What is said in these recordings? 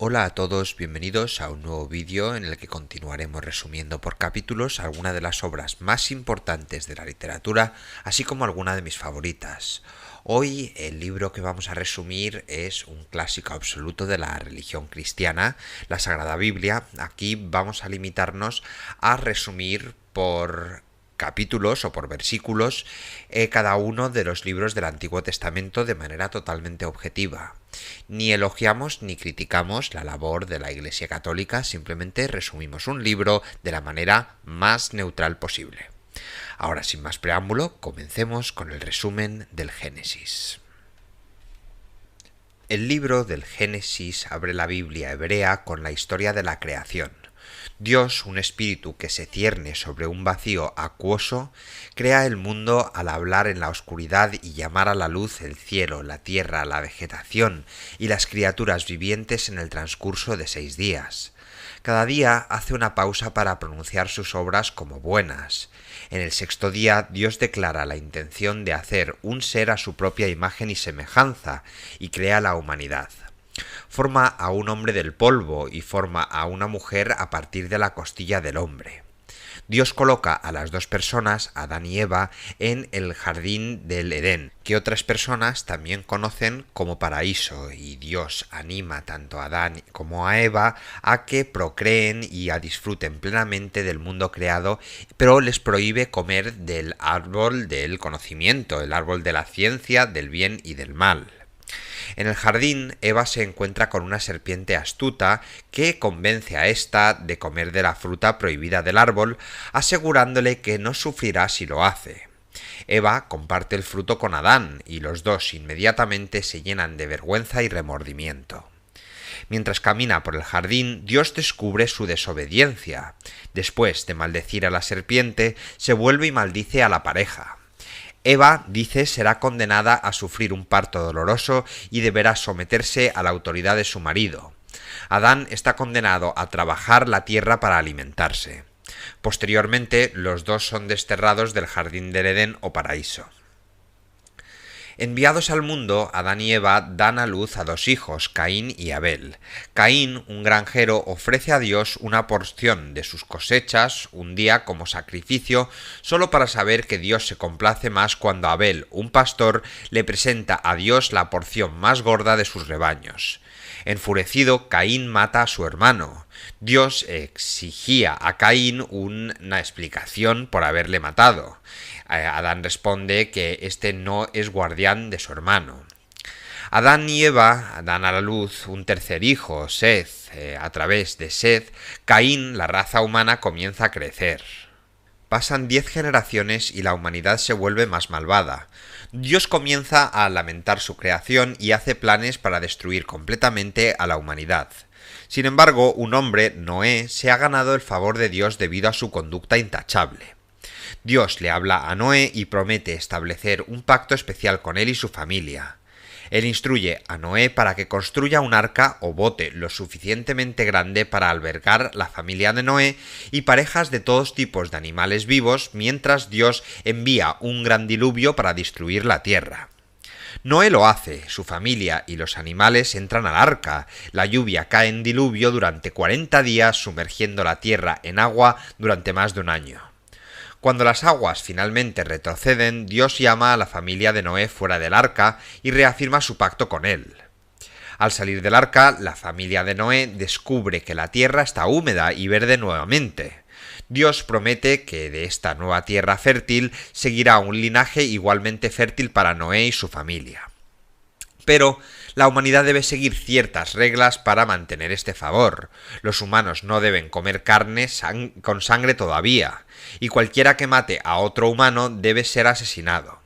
Hola a todos, bienvenidos a un nuevo vídeo en el que continuaremos resumiendo por capítulos algunas de las obras más importantes de la literatura, así como algunas de mis favoritas. Hoy el libro que vamos a resumir es un clásico absoluto de la religión cristiana, la Sagrada Biblia. Aquí vamos a limitarnos a resumir por capítulos o por versículos cada uno de los libros del Antiguo Testamento de manera totalmente objetiva. Ni elogiamos ni criticamos la labor de la Iglesia Católica, simplemente resumimos un libro de la manera más neutral posible. Ahora, sin más preámbulo, comencemos con el resumen del Génesis. El libro del Génesis abre la Biblia hebrea con la historia de la creación. Dios, un espíritu que se cierne sobre un vacío acuoso, crea el mundo al hablar en la oscuridad y llamar a la luz el cielo, la tierra, la vegetación y las criaturas vivientes en el transcurso de 6 días. Cada día hace una pausa para pronunciar sus obras como buenas. En el 6.º día, Dios declara la intención de hacer un ser a su propia imagen y semejanza y crea la humanidad. Forma a un hombre del polvo y forma a una mujer a partir de la costilla del hombre. Dios coloca a las dos personas, Adán y Eva, en el jardín del Edén, que otras personas también conocen como paraíso, y Dios anima tanto a Adán como a Eva a que procreen y a disfruten plenamente del mundo creado, pero les prohíbe comer del árbol del conocimiento, el árbol de la ciencia, del bien y del mal. En el jardín, Eva se encuentra con una serpiente astuta que convence a ésta de comer de la fruta prohibida del árbol, asegurándole que no sufrirá si lo hace. Eva comparte el fruto con Adán y los dos inmediatamente se llenan de vergüenza y remordimiento. Mientras camina por el jardín, Dios descubre su desobediencia. Después de maldecir a la serpiente, se vuelve y maldice a la pareja. Eva, dice, será condenada a sufrir un parto doloroso y deberá someterse a la autoridad de su marido. Adán está condenado a trabajar la tierra para alimentarse. Posteriormente, los dos son desterrados del jardín del Edén o paraíso. Enviados al mundo, Adán y Eva dan a luz a 2 hijos, Caín y Abel. Caín, un granjero, ofrece a Dios una porción de sus cosechas un día como sacrificio, solo para saber que Dios se complace más cuando Abel, un pastor, le presenta a Dios la porción más gorda de sus rebaños. Enfurecido, Caín mata a su hermano. Dios exigía a Caín una explicación por haberle matado. Adán responde que este no es guardián de su hermano. Adán y Eva dan a la luz un tercer hijo, Seth. A través de Seth, Caín, la raza humana, comienza a crecer. Pasan 10 generaciones y la humanidad se vuelve más malvada. Dios comienza a lamentar su creación y hace planes para destruir completamente a la humanidad. Sin embargo, un hombre, Noé, se ha ganado el favor de Dios debido a su conducta intachable. Dios le habla a Noé y promete establecer un pacto especial con él y su familia. Él instruye a Noé para que construya un arca o bote lo suficientemente grande para albergar la familia de Noé y parejas de todos tipos de animales vivos, mientras Dios envía un gran diluvio para destruir la tierra. Noé lo hace, su familia y los animales entran al arca, la lluvia cae en diluvio durante 40 días sumergiendo la tierra en agua durante más de un año. Cuando las aguas finalmente retroceden, Dios llama a la familia de Noé fuera del arca y reafirma su pacto con él. Al salir del arca, la familia de Noé descubre que la tierra está húmeda y verde nuevamente. Dios promete que de esta nueva tierra fértil seguirá un linaje igualmente fértil para Noé y su familia. Pero la humanidad debe seguir ciertas reglas para mantener este favor. Los humanos no deben comer carne con sangre todavía, y cualquiera que mate a otro humano debe ser asesinado.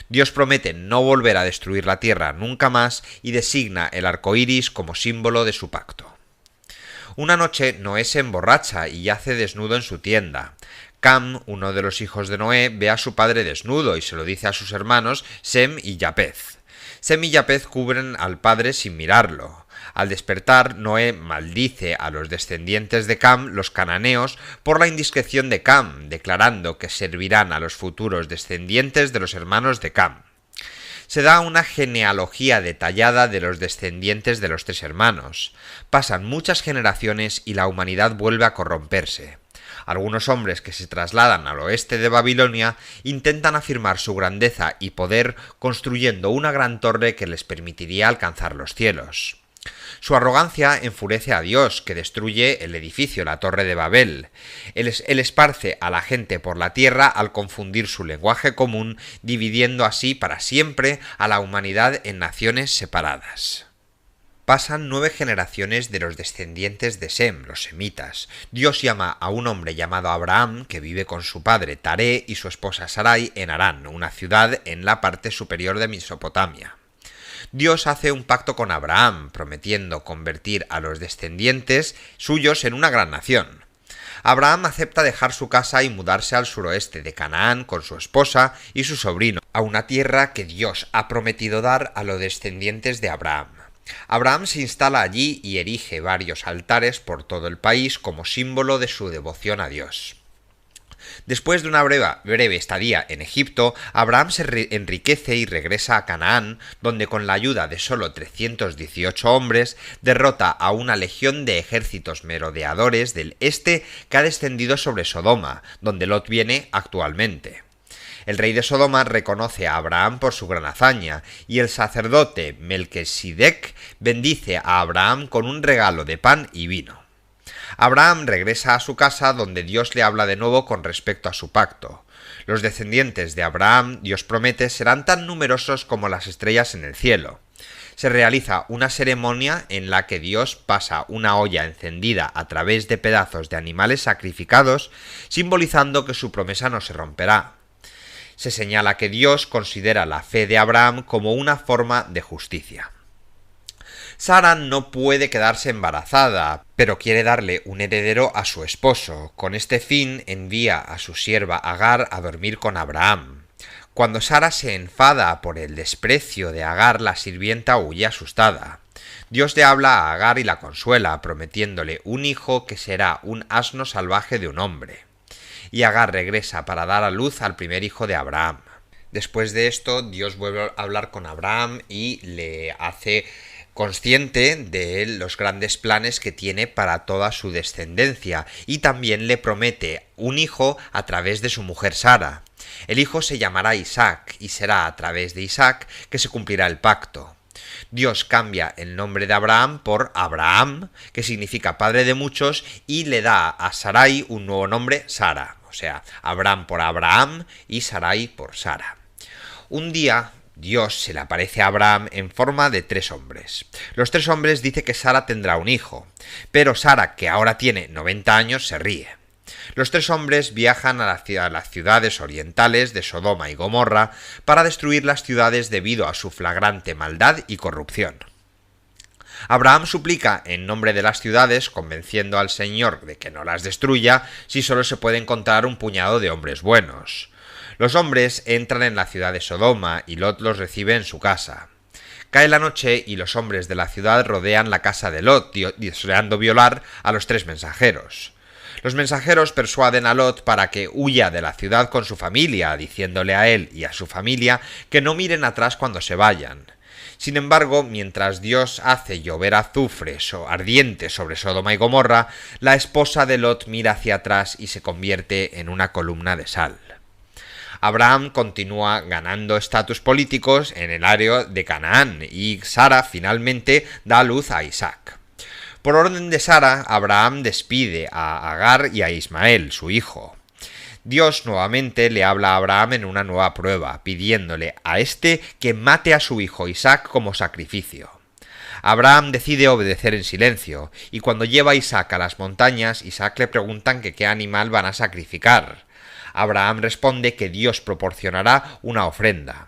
Dios promete no volver a destruir la tierra nunca más y designa el arco iris como símbolo de su pacto. Una noche Noé se emborracha y yace desnudo en su tienda. Cam, uno de los hijos de Noé, ve a su padre desnudo y se lo dice a sus hermanos Sem y Japez. Sem y Japez cubren al padre sin mirarlo. Al despertar, Noé maldice a los descendientes de Cam, los cananeos, por la indiscreción de Cam, declarando que servirán a los futuros descendientes de los hermanos de Cam. se da una genealogía detallada de los descendientes de los tres hermanos. Pasan muchas generaciones y la humanidad vuelve a corromperse. Algunos hombres que se trasladan al oeste de Babilonia intentan afirmar su grandeza y poder construyendo una gran torre que les permitiría alcanzar los cielos. Su arrogancia enfurece a Dios, que destruye el edificio, la Torre de Babel. Él esparce a la gente por la tierra al confundir su lenguaje común, dividiendo así para siempre a la humanidad en naciones separadas. Pasan 9 generaciones de los descendientes de Sem, los semitas. Dios llama a un hombre llamado Abraham, que vive con su padre Taré y su esposa Sarai en Harán, una ciudad en la parte superior de Mesopotamia. Dios hace un pacto con Abraham, prometiendo convertir a los descendientes suyos en una gran nación. Abraham acepta dejar su casa y mudarse al suroeste de Canaán con su esposa y su sobrino, a una tierra que Dios ha prometido dar a los descendientes de Abraham. Abraham se instala allí y erige varios altares por todo el país como símbolo de su devoción a Dios. Después de una breve estadía en Egipto, Abraham se enriquece y regresa a Canaán, donde con la ayuda de solo 318 hombres derrota a una legión de ejércitos merodeadores del este que ha descendido sobre Sodoma, donde Lot viene actualmente. El rey de Sodoma reconoce a Abraham por su gran hazaña, y el sacerdote Melquisedec bendice a Abraham con un regalo de pan y vino. Abraham regresa a su casa, donde Dios le habla de nuevo con respecto a su pacto. Los descendientes de Abraham, Dios promete, serán tan numerosos como las estrellas en el cielo. Se realiza una ceremonia en la que Dios pasa una olla encendida a través de pedazos de animales sacrificados, simbolizando que su promesa no se romperá. Se señala que Dios considera la fe de Abraham como una forma de justicia. Sara no puede quedarse embarazada, pero quiere darle un heredero a su esposo. Con este fin envía a su sierva Agar a dormir con Abraham. Cuando Sara se enfada por el desprecio de Agar, la sirvienta huye asustada. Dios le habla a Agar y la consuela, prometiéndole un hijo que será un asno salvaje de un hombre. Y Agar regresa para dar a luz al primer hijo de Abraham. Después de esto, Dios vuelve a hablar con Abraham y le hace consciente de los grandes planes que tiene para toda su descendencia, y también le promete un hijo a través de su mujer Sara. El hijo se llamará Isaac, y será a través de Isaac que se cumplirá el pacto. Dios cambia el nombre de Abraham por Abraham, que significa padre de muchos, y le da a Sarai un nuevo nombre, Sara. O sea, Abraham por Abraham y Sarai por Sara. Un día Dios se le aparece a Abraham en forma de 3 hombres. Los 3 hombres dicen que Sara tendrá un hijo, pero Sara, que ahora tiene 90 años, se ríe. Los 3 hombres viajan a las ciudades orientales de Sodoma y Gomorra para destruir las ciudades debido a su flagrante maldad y corrupción. Abraham suplica en nombre de las ciudades, convenciendo al Señor de que no las destruya si solo se puede encontrar un puñado de hombres buenos. Los hombres entran en la ciudad de Sodoma y Lot los recibe en su casa. Cae la noche y los hombres de la ciudad rodean la casa de Lot, deseando violar a los 3 mensajeros. Los mensajeros persuaden a Lot para que huya de la ciudad con su familia, diciéndole a él y a su familia que no miren atrás cuando se vayan. Sin embargo, mientras Dios hace llover azufre ardiente sobre Sodoma y Gomorra, la esposa de Lot mira hacia atrás y se convierte en una columna de sal. Abraham continúa ganando estatus políticos en el área de Canaán y Sara finalmente da a luz a Isaac. Por orden de Sara, Abraham despide a Agar y a Ismael, su hijo. Dios nuevamente le habla a Abraham en una nueva prueba, pidiéndole a este que mate a su hijo Isaac como sacrificio. Abraham decide obedecer en silencio, y cuando lleva a Isaac a las montañas, Isaac le preguntan que qué animal van a sacrificar. Abraham responde que Dios proporcionará una ofrenda.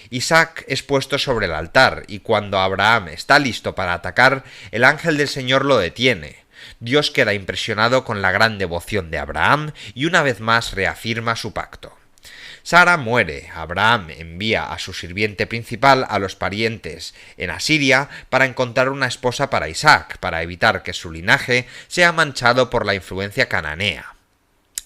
Isaac es puesto sobre el altar, y cuando Abraham está listo para atacar, el ángel del Señor lo detiene. Dios queda impresionado con la gran devoción de Abraham y una vez más reafirma su pacto. Sara muere. Abraham envía a su sirviente principal a los parientes en Asiria para encontrar una esposa para Isaac, para evitar que su linaje sea manchado por la influencia cananea.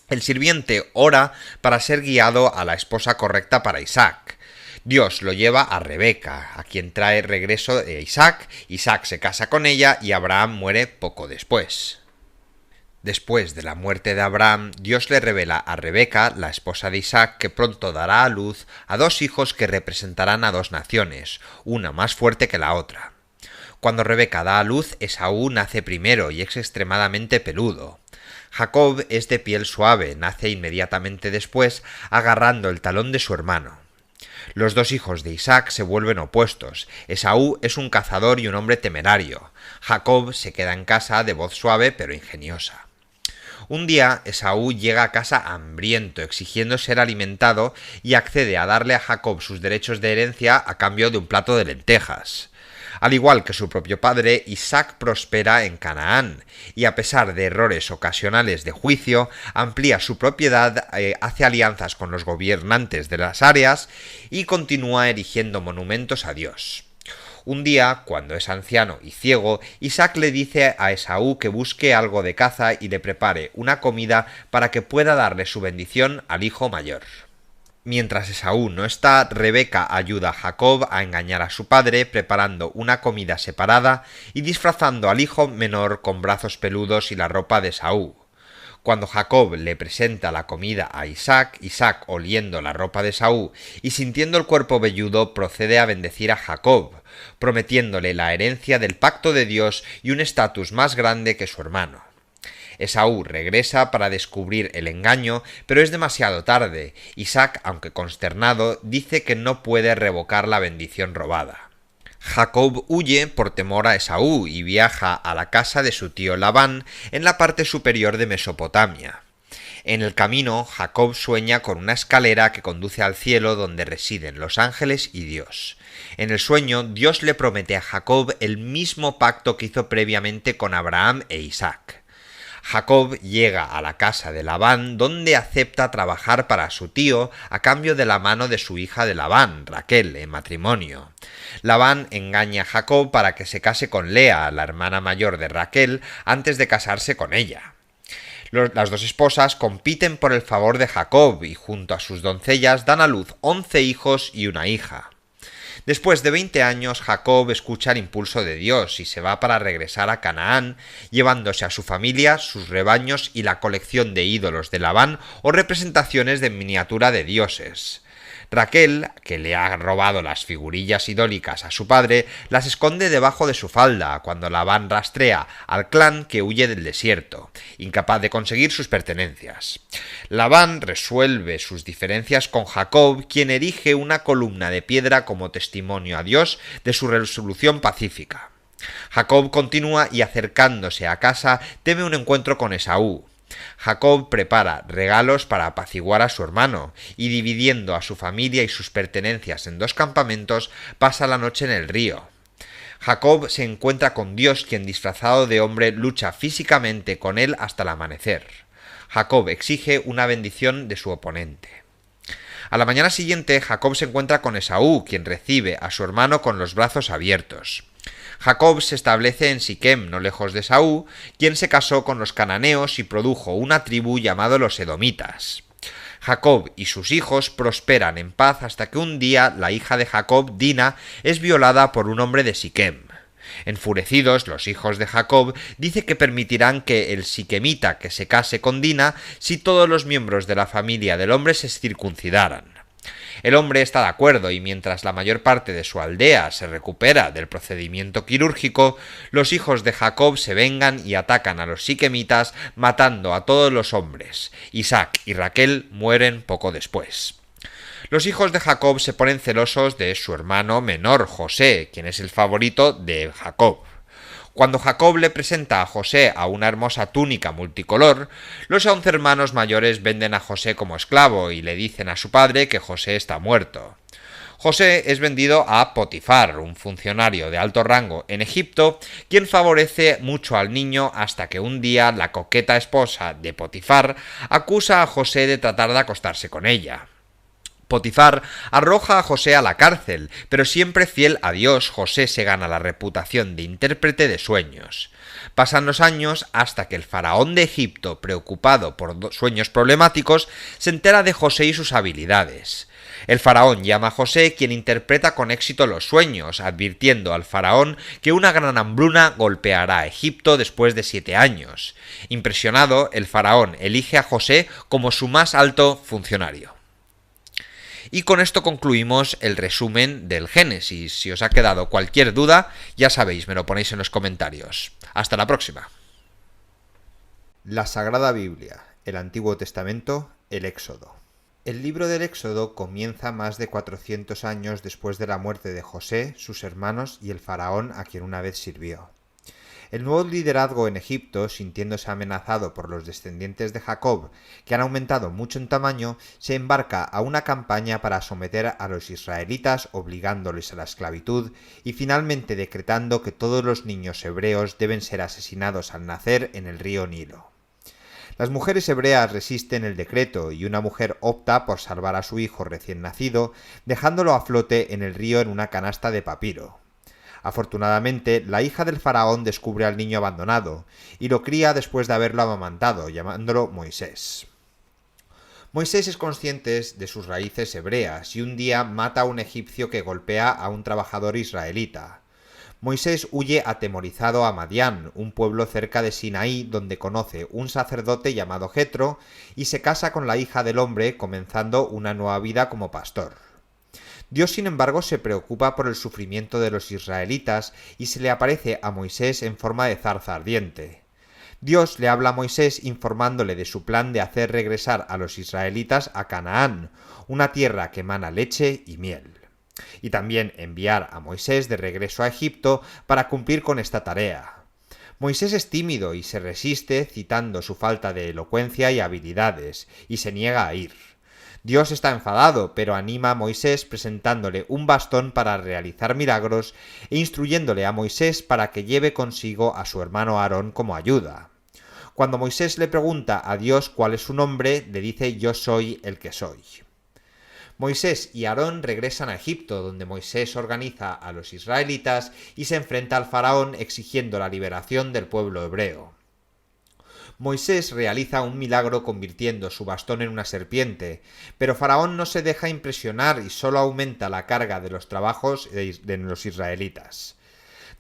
El sirviente ora para ser guiado a la esposa correcta para Isaac. Dios lo lleva a Rebeca, a quien trae regreso de Isaac. Isaac se casa con ella y Abraham muere poco después. Después de la muerte de Abraham, Dios le revela a Rebeca, la esposa de Isaac, que pronto dará a luz a dos hijos que representarán a dos naciones, una más fuerte que la otra. Cuando Rebeca da a luz, Esaú nace primero y es extremadamente peludo. Jacob es de piel suave, nace inmediatamente después, agarrando el talón de su hermano. Los dos hijos de Isaac se vuelven opuestos. Esaú es un cazador y un hombre temerario. Jacob se queda en casa de voz suave pero ingeniosa. Un día Esaú llega a casa hambriento, exigiendo ser alimentado, y accede a darle a Jacob sus derechos de herencia a cambio de un plato de lentejas. Al igual que su propio padre, Isaac prospera en Canaán, y a pesar de errores ocasionales de juicio, amplía su propiedad, hace alianzas con los gobernantes de las áreas y continúa erigiendo monumentos a Dios. Un día, cuando es anciano y ciego, Isaac le dice a Esaú que busque algo de caza y le prepare una comida para que pueda darle su bendición al hijo mayor. Mientras Esaú no está, Rebeca ayuda a Jacob a engañar a su padre, preparando una comida separada y disfrazando al hijo menor con brazos peludos y la ropa de Esaú. Cuando Jacob le presenta la comida a Isaac, Isaac, oliendo la ropa de Esaú y sintiendo el cuerpo velludo, procede a bendecir a Jacob, prometiéndole la herencia del pacto de Dios y un estatus más grande que su hermano. Esaú regresa para descubrir el engaño, pero es demasiado tarde. Isaac, aunque consternado, dice que no puede revocar la bendición robada. Jacob huye por temor a Esaú y viaja a la casa de su tío Labán en la parte superior de Mesopotamia. En el camino, Jacob sueña con una escalera que conduce al cielo donde residen los ángeles y Dios. En el sueño, Dios le promete a Jacob el mismo pacto que hizo previamente con Abraham e Isaac. Jacob llega a la casa de Labán, donde acepta trabajar para su tío a cambio de la mano de su hija de Labán, Raquel, en matrimonio. Labán engaña a Jacob para que se case con Lea, la hermana mayor de Raquel, antes de casarse con ella. Las dos esposas compiten por el favor de Jacob y junto a sus doncellas dan a luz 11 hijos y una hija. Después de 20 años, Jacob escucha el impulso de Dios y se va para regresar a Canaán, llevándose a su familia, sus rebaños y la colección de ídolos de Labán o representaciones de miniatura de dioses. Raquel, que le ha robado las figurillas idólicas a su padre, las esconde debajo de su falda cuando Labán rastrea al clan que huye del desierto, incapaz de conseguir sus pertenencias. Labán resuelve sus diferencias con Jacob, quien erige una columna de piedra como testimonio a Dios de su resolución pacífica. Jacob continúa y acercándose a casa teme un encuentro con Esaú. Jacob prepara regalos para apaciguar a su hermano y dividiendo a su familia y sus pertenencias en dos campamentos pasa la noche en el río. Jacob se encuentra con Dios, quien disfrazado de hombre lucha físicamente con él hasta el amanecer. Jacob exige una bendición de su oponente. A la mañana siguiente Jacob se encuentra con Esaú, quien recibe a su hermano con los brazos abiertos. Jacob se establece en Siquem, no lejos de Esaú, quien se casó con los cananeos y produjo una tribu llamada los edomitas. Jacob y sus hijos prosperan en paz hasta que un día la hija de Jacob, Dina, es violada por un hombre de Siquem. Enfurecidos, los hijos de Jacob dicen que permitirán que el siquemita que se case con Dina si todos los miembros de la familia del hombre se circuncidaran. El hombre está de acuerdo y mientras la mayor parte de su aldea se recupera del procedimiento quirúrgico, los hijos de Jacob se vengan y atacan a los siquemitas matando a todos los hombres. Isaac y Raquel mueren poco después. Los hijos de Jacob se ponen celosos de su hermano menor, José, quien es el favorito de Jacob. Cuando Jacob le presenta a José a una hermosa túnica multicolor, los 11 hermanos mayores venden a José como esclavo y le dicen a su padre que José está muerto. José es vendido a Potifar, un funcionario de alto rango en Egipto, quien favorece mucho al niño hasta que un día la coqueta esposa de Potifar acusa a José de tratar de acostarse con ella. Potifar arroja a José a la cárcel, pero siempre fiel a Dios, José se gana la reputación de intérprete de sueños. Pasan los años hasta que el faraón de Egipto, preocupado por sueños problemáticos, se entera de José y sus habilidades. El faraón llama a José, quien interpreta con éxito los sueños, advirtiendo al faraón que una gran hambruna golpeará a Egipto después de 7 años. Impresionado, el faraón elige a José como su más alto funcionario. Y con esto concluimos el resumen del Génesis. Si os ha quedado cualquier duda, ya sabéis, me lo ponéis en los comentarios. Hasta la próxima. La Sagrada Biblia, el Antiguo Testamento, el Éxodo. El libro del Éxodo comienza más de 400 años después de la muerte de José, sus hermanos y el faraón a quien una vez sirvió. El nuevo liderazgo en Egipto, sintiéndose amenazado por los descendientes de Jacob, que han aumentado mucho en tamaño, se embarca a una campaña para someter a los israelitas, obligándoles a la esclavitud y finalmente decretando que todos los niños hebreos deben ser asesinados al nacer en el río Nilo. Las mujeres hebreas resisten el decreto y una mujer opta por salvar a su hijo recién nacido, dejándolo a flote en el río en una canasta de papiro. Afortunadamente, la hija del faraón descubre al niño abandonado y lo cría después de haberlo amamantado, llamándolo Moisés. Moisés es consciente de sus raíces hebreas y un día mata a un egipcio que golpea a un trabajador israelita. Moisés huye atemorizado a Madián, un pueblo cerca de Sinaí, donde conoce un sacerdote llamado Jetro y se casa con la hija del hombre, comenzando una nueva vida como pastor. Dios, sin embargo, se preocupa por el sufrimiento de los israelitas y se le aparece a Moisés en forma de zarza ardiente. Dios le habla a Moisés informándole de su plan de hacer regresar a los israelitas a Canaán, una tierra que emana leche y miel, y también enviar a Moisés de regreso a Egipto para cumplir con esta tarea. Moisés es tímido y se resiste, citando su falta de elocuencia y habilidades, y se niega a ir. Dios está enfadado, pero anima a Moisés presentándole un bastón para realizar milagros e instruyéndole a Moisés para que lleve consigo a su hermano Aarón como ayuda. Cuando Moisés le pregunta a Dios cuál es su nombre, le dice: «Yo soy el que soy». Moisés y Aarón regresan a Egipto, donde Moisés organiza a los israelitas y se enfrenta al faraón exigiendo la liberación del pueblo hebreo. Moisés realiza un milagro convirtiendo su bastón en una serpiente, pero Faraón no se deja impresionar y solo aumenta la carga de los trabajos de los israelitas.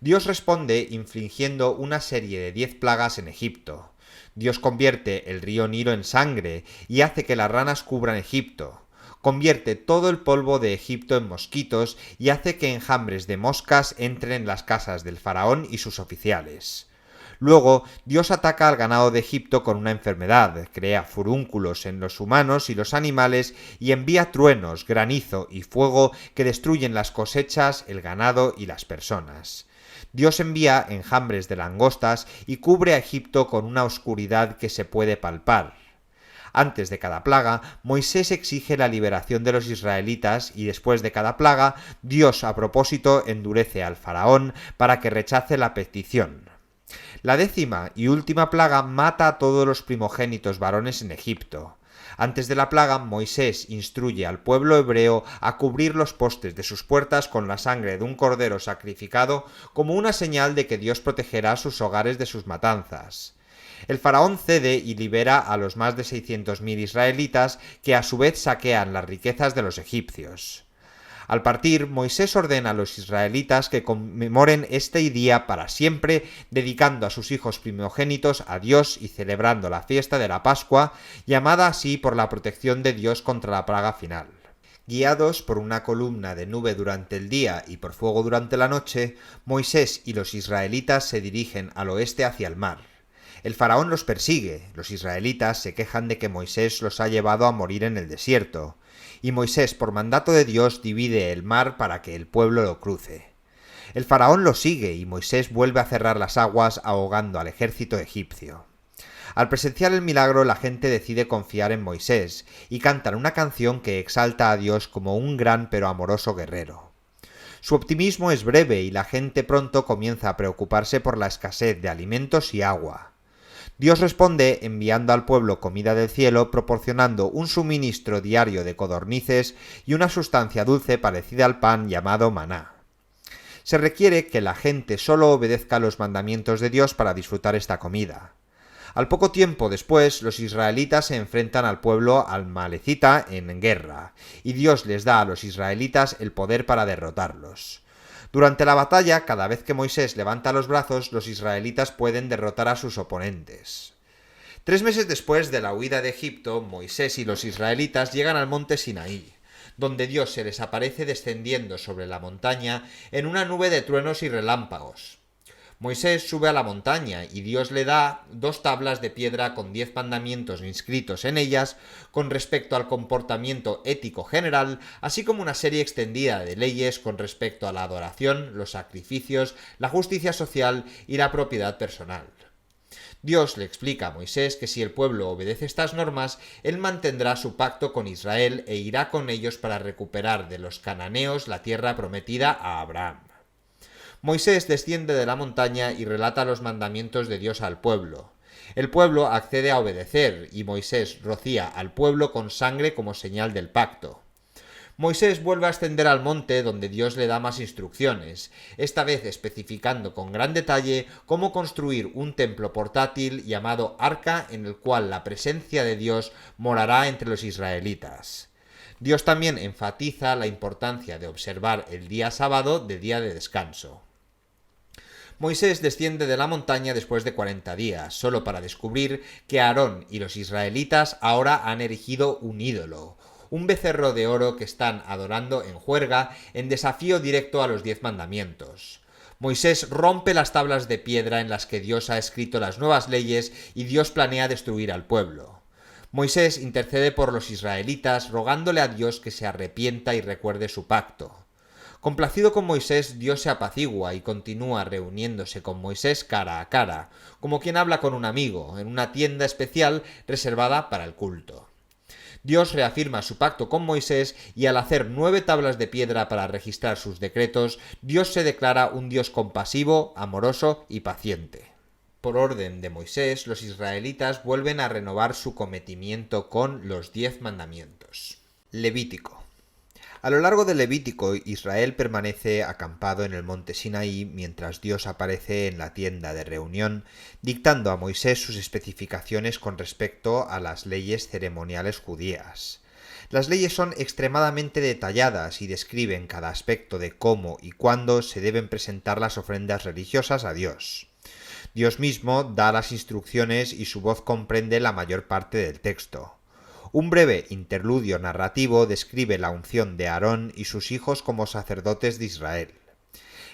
Dios responde infligiendo una serie de 10 plagas en Egipto. Dios convierte el río Nilo en sangre y hace que las ranas cubran Egipto. Convierte todo el polvo de Egipto en mosquitos y hace que enjambres de moscas entren en las casas del faraón y sus oficiales. Luego, Dios ataca al ganado de Egipto con una enfermedad, crea furúnculos en los humanos y los animales y envía truenos, granizo y fuego que destruyen las cosechas, el ganado y las personas. Dios envía enjambres de langostas y cubre a Egipto con una oscuridad que se puede palpar. Antes de cada plaga, Moisés exige la liberación de los israelitas y después de cada plaga, Dios a propósito endurece al faraón para que rechace la petición. La 10ª y última plaga mata a todos los primogénitos varones en Egipto. Antes de la plaga, Moisés instruye al pueblo hebreo a cubrir los postes de sus puertas con la sangre de un cordero sacrificado como una señal de que Dios protegerá sus hogares de sus matanzas. El faraón cede y libera a los más de 600.000 israelitas que a su vez saquean las riquezas de los egipcios. Al partir, Moisés ordena a los israelitas que conmemoren este día para siempre, dedicando a sus hijos primogénitos a Dios y celebrando la fiesta de la Pascua, llamada así por la protección de Dios contra la plaga final. Guiados por una columna de nube durante el día y por fuego durante la noche, Moisés y los israelitas se dirigen al oeste hacia el mar. El faraón los persigue, los israelitas se quejan de que Moisés los ha llevado a morir en el desierto, y Moisés, por mandato de Dios, divide el mar para que el pueblo lo cruce. El faraón lo sigue y Moisés vuelve a cerrar las aguas ahogando al ejército egipcio. Al presenciar el milagro, la gente decide confiar en Moisés y cantan una canción que exalta a Dios como un gran pero amoroso guerrero. Su optimismo es breve y la gente pronto comienza a preocuparse por la escasez de alimentos y agua. Dios responde enviando al pueblo comida del cielo, proporcionando un suministro diario de codornices y una sustancia dulce parecida al pan llamado maná. Se requiere que la gente solo obedezca los mandamientos de Dios para disfrutar esta comida. Al poco tiempo después, los israelitas se enfrentan al pueblo amalecita en guerra, y Dios les da a los israelitas el poder para derrotarlos. Durante la batalla, cada vez que Moisés levanta los brazos, los israelitas pueden derrotar a sus oponentes. 3 meses después de la huida de Egipto, Moisés y los israelitas llegan al monte Sinaí, donde Dios se les aparece descendiendo sobre la montaña en una nube de truenos y relámpagos. Moisés sube a la montaña y Dios le da 2 tablas de piedra con 10 mandamientos inscritos en ellas con respecto al comportamiento ético general, así como una serie extendida de leyes con respecto a la adoración, los sacrificios, la justicia social y la propiedad personal. Dios le explica a Moisés que si el pueblo obedece estas normas, él mantendrá su pacto con Israel e irá con ellos para recuperar de los cananeos la tierra prometida a Abraham. Moisés desciende de la montaña y relata los mandamientos de Dios al pueblo. El pueblo accede a obedecer y Moisés rocía al pueblo con sangre como señal del pacto. Moisés vuelve a ascender al monte donde Dios le da más instrucciones, esta vez especificando con gran detalle cómo construir un templo portátil llamado Arca en el cual la presencia de Dios morará entre los israelitas. Dios también enfatiza la importancia de observar el día sábado de día de descanso. Moisés desciende de la montaña después de 40 días, solo para descubrir que Aarón y los israelitas ahora han erigido un ídolo, un becerro de oro que están adorando en juerga en desafío directo a los 10 mandamientos. Moisés rompe las tablas de piedra en las que Dios ha escrito las nuevas leyes y Dios planea destruir al pueblo. Moisés intercede por los israelitas rogándole a Dios que se arrepienta y recuerde su pacto. Complacido con Moisés, Dios se apacigua y continúa reuniéndose con Moisés cara a cara, como quien habla con un amigo, en una tienda especial reservada para el culto. Dios reafirma su pacto con Moisés y al hacer 9 tablas de piedra para registrar sus decretos, Dios se declara un Dios compasivo, amoroso y paciente. Por orden de Moisés, los israelitas vuelven a renovar su cometimiento con los 10 mandamientos. Levítico. A lo largo del Levítico, Israel permanece acampado en el monte Sinaí mientras Dios aparece en la tienda de reunión, dictando a Moisés sus especificaciones con respecto a las leyes ceremoniales judías. Las leyes son extremadamente detalladas y describen cada aspecto de cómo y cuándo se deben presentar las ofrendas religiosas a Dios. Dios mismo da las instrucciones y su voz comprende la mayor parte del texto. Un breve interludio narrativo describe la unción de Aarón y sus hijos como sacerdotes de Israel.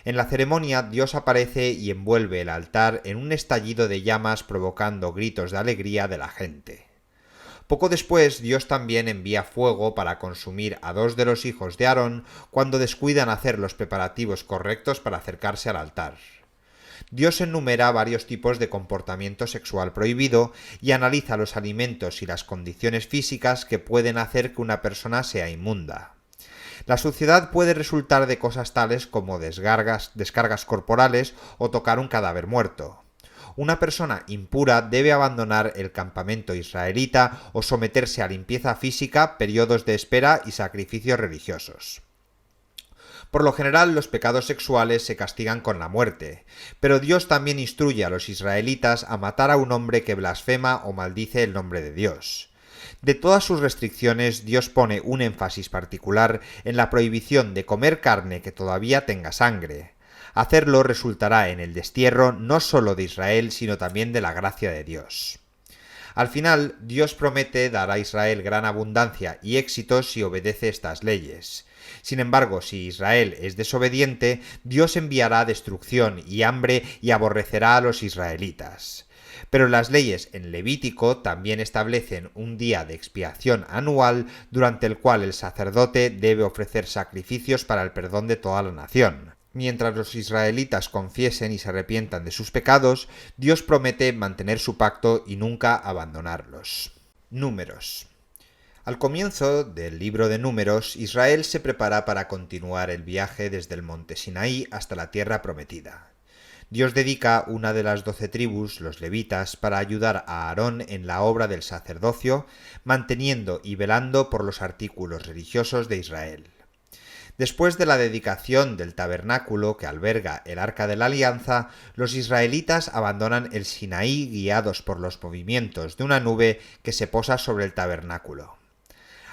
En la ceremonia, Dios aparece y envuelve el altar en un estallido de llamas provocando gritos de alegría de la gente. Poco después, Dios también envía fuego para consumir a 2 de los hijos de Aarón cuando descuidan hacer los preparativos correctos para acercarse al altar. Dios enumera varios tipos de comportamiento sexual prohibido y analiza los alimentos y las condiciones físicas que pueden hacer que una persona sea inmunda. La suciedad puede resultar de cosas tales como descargas corporales o tocar un cadáver muerto. Una persona impura debe abandonar el campamento israelita o someterse a limpieza física, periodos de espera y sacrificios religiosos. Por lo general, los pecados sexuales se castigan con la muerte, pero Dios también instruye a los israelitas a matar a un hombre que blasfema o maldice el nombre de Dios. De todas sus restricciones, Dios pone un énfasis particular en la prohibición de comer carne que todavía tenga sangre. Hacerlo resultará en el destierro no solo de Israel, sino también de la gracia de Dios. Al final, Dios promete dar a Israel gran abundancia y éxito si obedece estas leyes. Sin embargo, si Israel es desobediente, Dios enviará destrucción y hambre y aborrecerá a los israelitas. Pero las leyes en Levítico también establecen un día de expiación anual durante el cual el sacerdote debe ofrecer sacrificios para el perdón de toda la nación. Mientras los israelitas confiesen y se arrepientan de sus pecados, Dios promete mantener su pacto y nunca abandonarlos. Números. Al comienzo del libro de Números, Israel se prepara para continuar el viaje desde el monte Sinaí hasta la tierra prometida. Dios dedica una de las 12 tribus, los levitas, para ayudar a Aarón en la obra del sacerdocio, manteniendo y velando por los artículos religiosos de Israel. Después de la dedicación del tabernáculo que alberga el Arca de la Alianza, los israelitas abandonan el Sinaí guiados por los movimientos de una nube que se posa sobre el tabernáculo.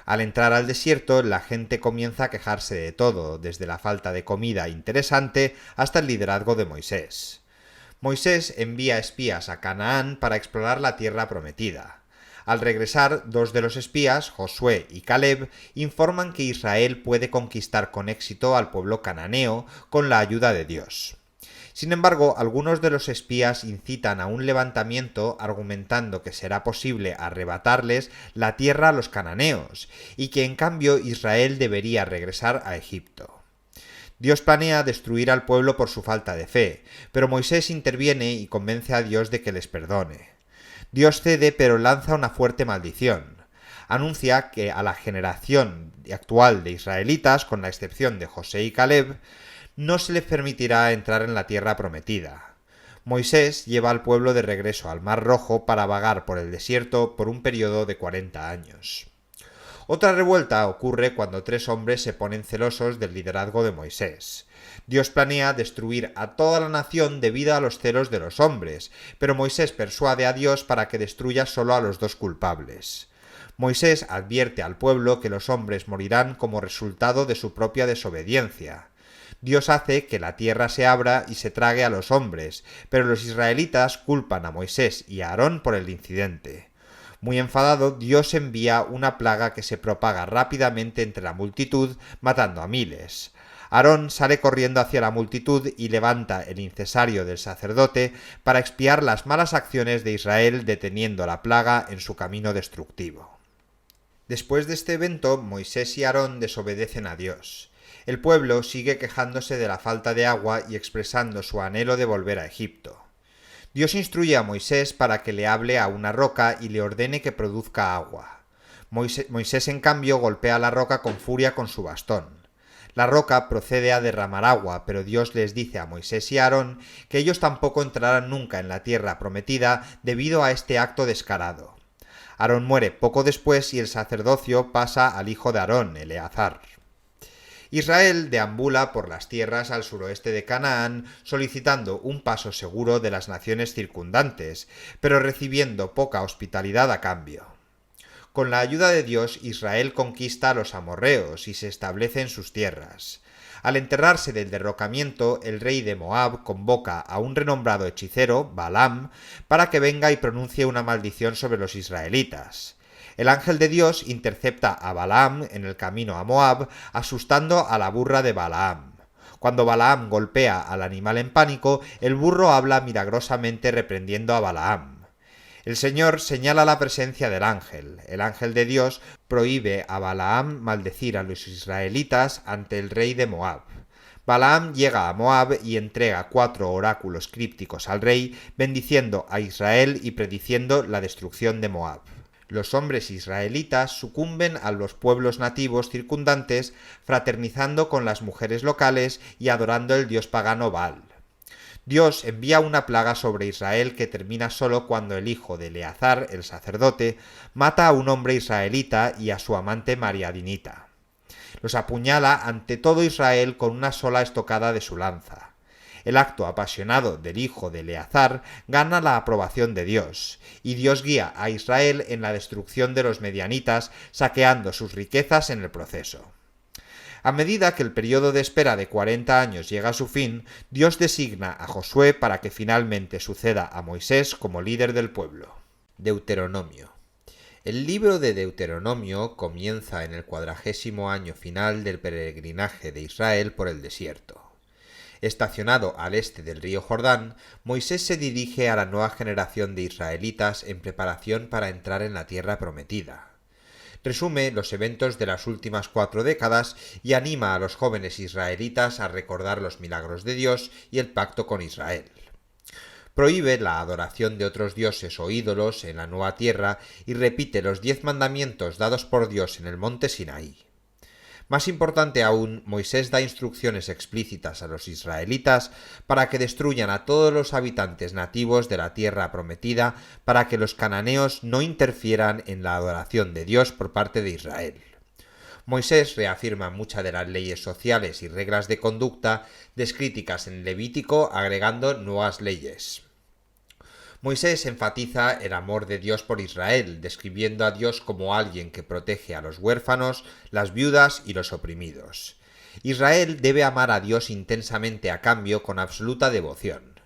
Al entrar al desierto, la gente comienza a quejarse de todo, desde la falta de comida interesante hasta el liderazgo de Moisés. Moisés envía espías a Canaán para explorar la tierra prometida. Al regresar, dos de los espías, Josué y Caleb, informan que Israel puede conquistar con éxito al pueblo cananeo con la ayuda de Dios. Sin embargo, algunos de los espías incitan a un levantamiento argumentando que será posible arrebatarles la tierra a los cananeos y que en cambio Israel debería regresar a Egipto. Dios planea destruir al pueblo por su falta de fe, pero Moisés interviene y convence a Dios de que les perdone. Dios cede, pero lanza una fuerte maldición. Anuncia que a la generación actual de israelitas, con la excepción de José y Caleb, no se les permitirá entrar en la tierra prometida. Moisés lleva al pueblo de regreso al Mar Rojo para vagar por el desierto por un periodo de 40 años. Otra revuelta ocurre cuando tres hombres se ponen celosos del liderazgo de Moisés. Dios planea destruir a toda la nación debido a los celos de los hombres, pero Moisés persuade a Dios para que destruya solo a los dos culpables. Moisés advierte al pueblo que los hombres morirán como resultado de su propia desobediencia. Dios hace que la tierra se abra y se trague a los hombres, pero los israelitas culpan a Moisés y a Aarón por el incidente. Muy enfadado, Dios envía una plaga que se propaga rápidamente entre la multitud, matando a miles. Aarón sale corriendo hacia la multitud y levanta el incensario del sacerdote para expiar las malas acciones de Israel, deteniendo la plaga en su camino destructivo. Después de este evento, Moisés y Aarón desobedecen a Dios. El pueblo sigue quejándose de la falta de agua y expresando su anhelo de volver a Egipto. Dios instruye a Moisés para que le hable a una roca y le ordene que produzca agua. Moisés, en cambio, golpea la roca con furia con su bastón. La roca procede a derramar agua, pero Dios les dice a Moisés y a Aarón que ellos tampoco entrarán nunca en la tierra prometida debido a este acto descarado. Aarón muere poco después y el sacerdocio pasa al hijo de Aarón, Eleazar. Israel deambula por las tierras al suroeste de Canaán solicitando un paso seguro de las naciones circundantes, pero recibiendo poca hospitalidad a cambio. Con la ayuda de Dios, Israel conquista a los amorreos y se establece en sus tierras. Al enterarse del derrocamiento, el rey de Moab convoca a un renombrado hechicero, Balaam, para que venga y pronuncie una maldición sobre los israelitas. El ángel de Dios intercepta a Balaam en el camino a Moab, asustando a la burra de Balaam. Cuando Balaam golpea al animal en pánico, el burro habla milagrosamente reprendiendo a Balaam. El Señor señala la presencia del ángel. El ángel de Dios prohíbe a Balaam maldecir a los israelitas ante el rey de Moab. Balaam llega a Moab y entrega 4 oráculos crípticos al rey, bendiciendo a Israel y prediciendo la destrucción de Moab. Los hombres israelitas sucumben a los pueblos nativos circundantes, fraternizando con las mujeres locales y adorando el dios pagano Baal. Dios envía una plaga sobre Israel que termina solo cuando el hijo de Eleazar, el sacerdote, mata a un hombre israelita y a su amante mariadinita. Los apuñala ante todo Israel con una sola estocada de su lanza. El acto apasionado del hijo de Eleazar gana la aprobación de Dios, y Dios guía a Israel en la destrucción de los medianitas, saqueando sus riquezas en el proceso. A medida que el periodo de espera de 40 años llega a su fin, Dios designa a Josué para que finalmente suceda a Moisés como líder del pueblo. Deuteronomio. El libro de Deuteronomio comienza en el 40º año final del peregrinaje de Israel por el desierto. Estacionado al este del río Jordán, Moisés se dirige a la nueva generación de israelitas en preparación para entrar en la tierra prometida. Resume los eventos de las últimas 4 décadas y anima a los jóvenes israelitas a recordar los milagros de Dios y el pacto con Israel. Prohíbe la adoración de otros dioses o ídolos en la nueva tierra y repite los 10 mandamientos dados por Dios en el monte Sinaí. Más importante aún, Moisés da instrucciones explícitas a los israelitas para que destruyan a todos los habitantes nativos de la tierra prometida para que los cananeos no interfieran en la adoración de Dios por parte de Israel. Moisés reafirma muchas de las leyes sociales y reglas de conducta descritas en Levítico, agregando nuevas leyes. Moisés enfatiza el amor de Dios por Israel, describiendo a Dios como alguien que protege a los huérfanos, las viudas y los oprimidos. Israel debe amar a Dios intensamente a cambio con absoluta devoción.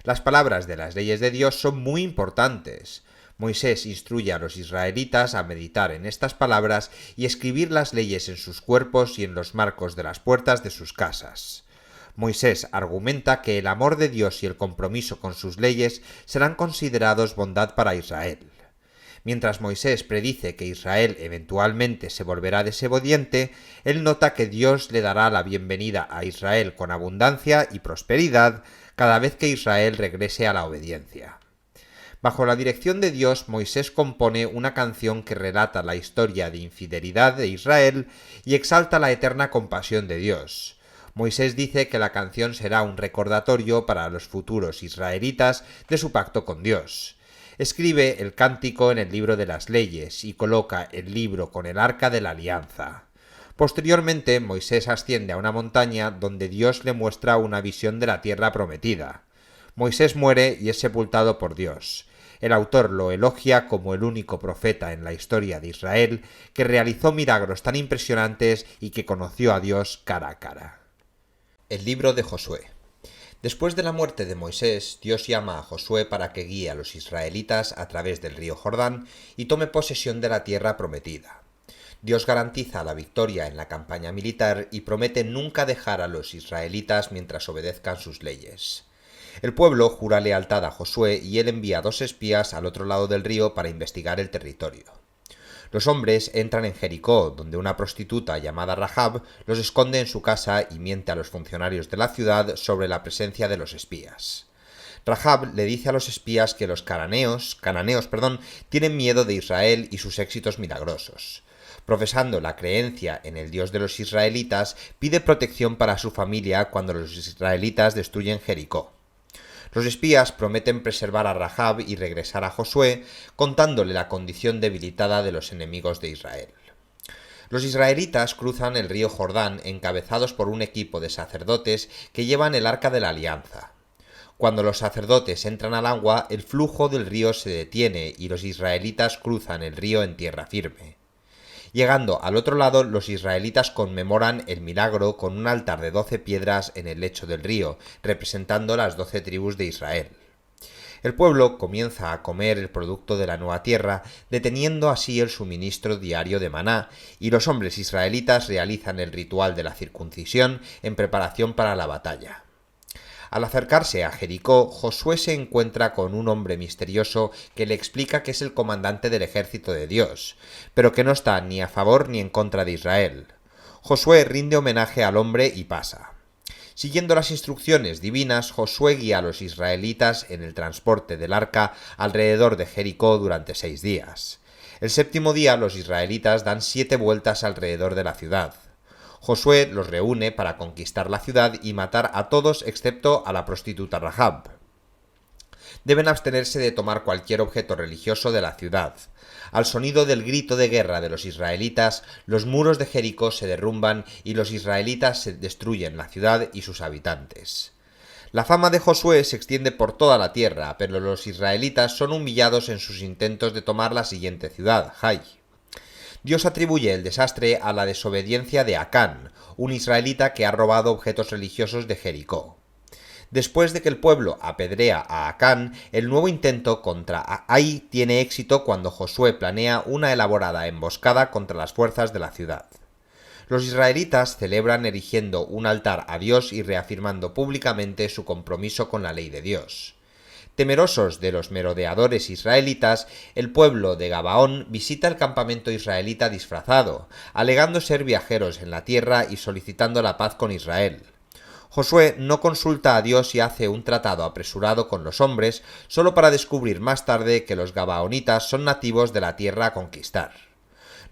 Las palabras de las leyes de Dios son muy importantes. Moisés instruye a los israelitas a meditar en estas palabras y escribir las leyes en sus cuerpos y en los marcos de las puertas de sus casas. Moisés argumenta que el amor de Dios y el compromiso con sus leyes serán considerados bondad para Israel. Mientras Moisés predice que Israel eventualmente se volverá desobediente, él nota que Dios le dará la bienvenida a Israel con abundancia y prosperidad cada vez que Israel regrese a la obediencia. Bajo la dirección de Dios, Moisés compone una canción que relata la historia de infidelidad de Israel y exalta la eterna compasión de Dios. Moisés dice que la canción será un recordatorio para los futuros israelitas de su pacto con Dios. Escribe el cántico en el libro de las leyes y coloca el libro con el arca de la alianza. Posteriormente, Moisés asciende a una montaña donde Dios le muestra una visión de la tierra prometida. Moisés muere y es sepultado por Dios. El autor lo elogia como el único profeta en la historia de Israel que realizó milagros tan impresionantes y que conoció a Dios cara a cara. El libro de Josué. Después de la muerte de Moisés, Dios llama a Josué para que guíe a los israelitas a través del río Jordán y tome posesión de la tierra prometida. Dios garantiza la victoria en la campaña militar y promete nunca dejar a los israelitas mientras obedezcan sus leyes. El pueblo jura lealtad a Josué y él envía 2 espías al otro lado del río para investigar el territorio. Los hombres entran en Jericó, donde una prostituta llamada Rahab los esconde en su casa y miente a los funcionarios de la ciudad sobre la presencia de los espías. Rahab le dice a los espías que los cananeos, tienen miedo de Israel y sus éxitos milagrosos. Profesando la creencia en el Dios de los israelitas, pide protección para su familia cuando los israelitas destruyen Jericó. Los espías prometen preservar a Rahab y regresar a Josué, contándole la condición debilitada de los enemigos de Israel. Los israelitas cruzan el río Jordán encabezados por un equipo de sacerdotes que llevan el arca de la alianza. Cuando los sacerdotes entran al agua, el flujo del río se detiene y los israelitas cruzan el río en tierra firme. Llegando al otro lado, los israelitas conmemoran el milagro con un altar de 12 piedras en el lecho del río, representando las 12 tribus de Israel. El pueblo comienza a comer el producto de la nueva tierra, deteniendo así el suministro diario de maná, y los hombres israelitas realizan el ritual de la circuncisión en preparación para la batalla. Al acercarse a Jericó, Josué se encuentra con un hombre misterioso que le explica que es el comandante del ejército de Dios, pero que no está ni a favor ni en contra de Israel. Josué rinde homenaje al hombre y pasa. Siguiendo las instrucciones divinas, Josué guía a los israelitas en el transporte del arca alrededor de Jericó durante 6 días. El 7º día los israelitas dan 7 vueltas alrededor de la ciudad. Josué los reúne para conquistar la ciudad y matar a todos excepto a la prostituta Rahab. Deben abstenerse de tomar cualquier objeto religioso de la ciudad. Al sonido del grito de guerra de los israelitas, los muros de Jericó se derrumban y los israelitas destruyen la ciudad y sus habitantes. La fama de Josué se extiende por toda la tierra, pero los israelitas son humillados en sus intentos de tomar la siguiente ciudad, Hai. Dios atribuye el desastre a la desobediencia de Acán, un israelita que ha robado objetos religiosos de Jericó. Después de que el pueblo apedrea a Acán, el nuevo intento contra Ai tiene éxito cuando Josué planea una elaborada emboscada contra las fuerzas de la ciudad. Los israelitas celebran erigiendo un altar a Dios y reafirmando públicamente su compromiso con la ley de Dios. Temerosos de los merodeadores israelitas, el pueblo de Gabaón visita el campamento israelita disfrazado, alegando ser viajeros en la tierra y solicitando la paz con Israel. Josué no consulta a Dios y hace un tratado apresurado con los hombres, solo para descubrir más tarde que los gabaonitas son nativos de la tierra a conquistar.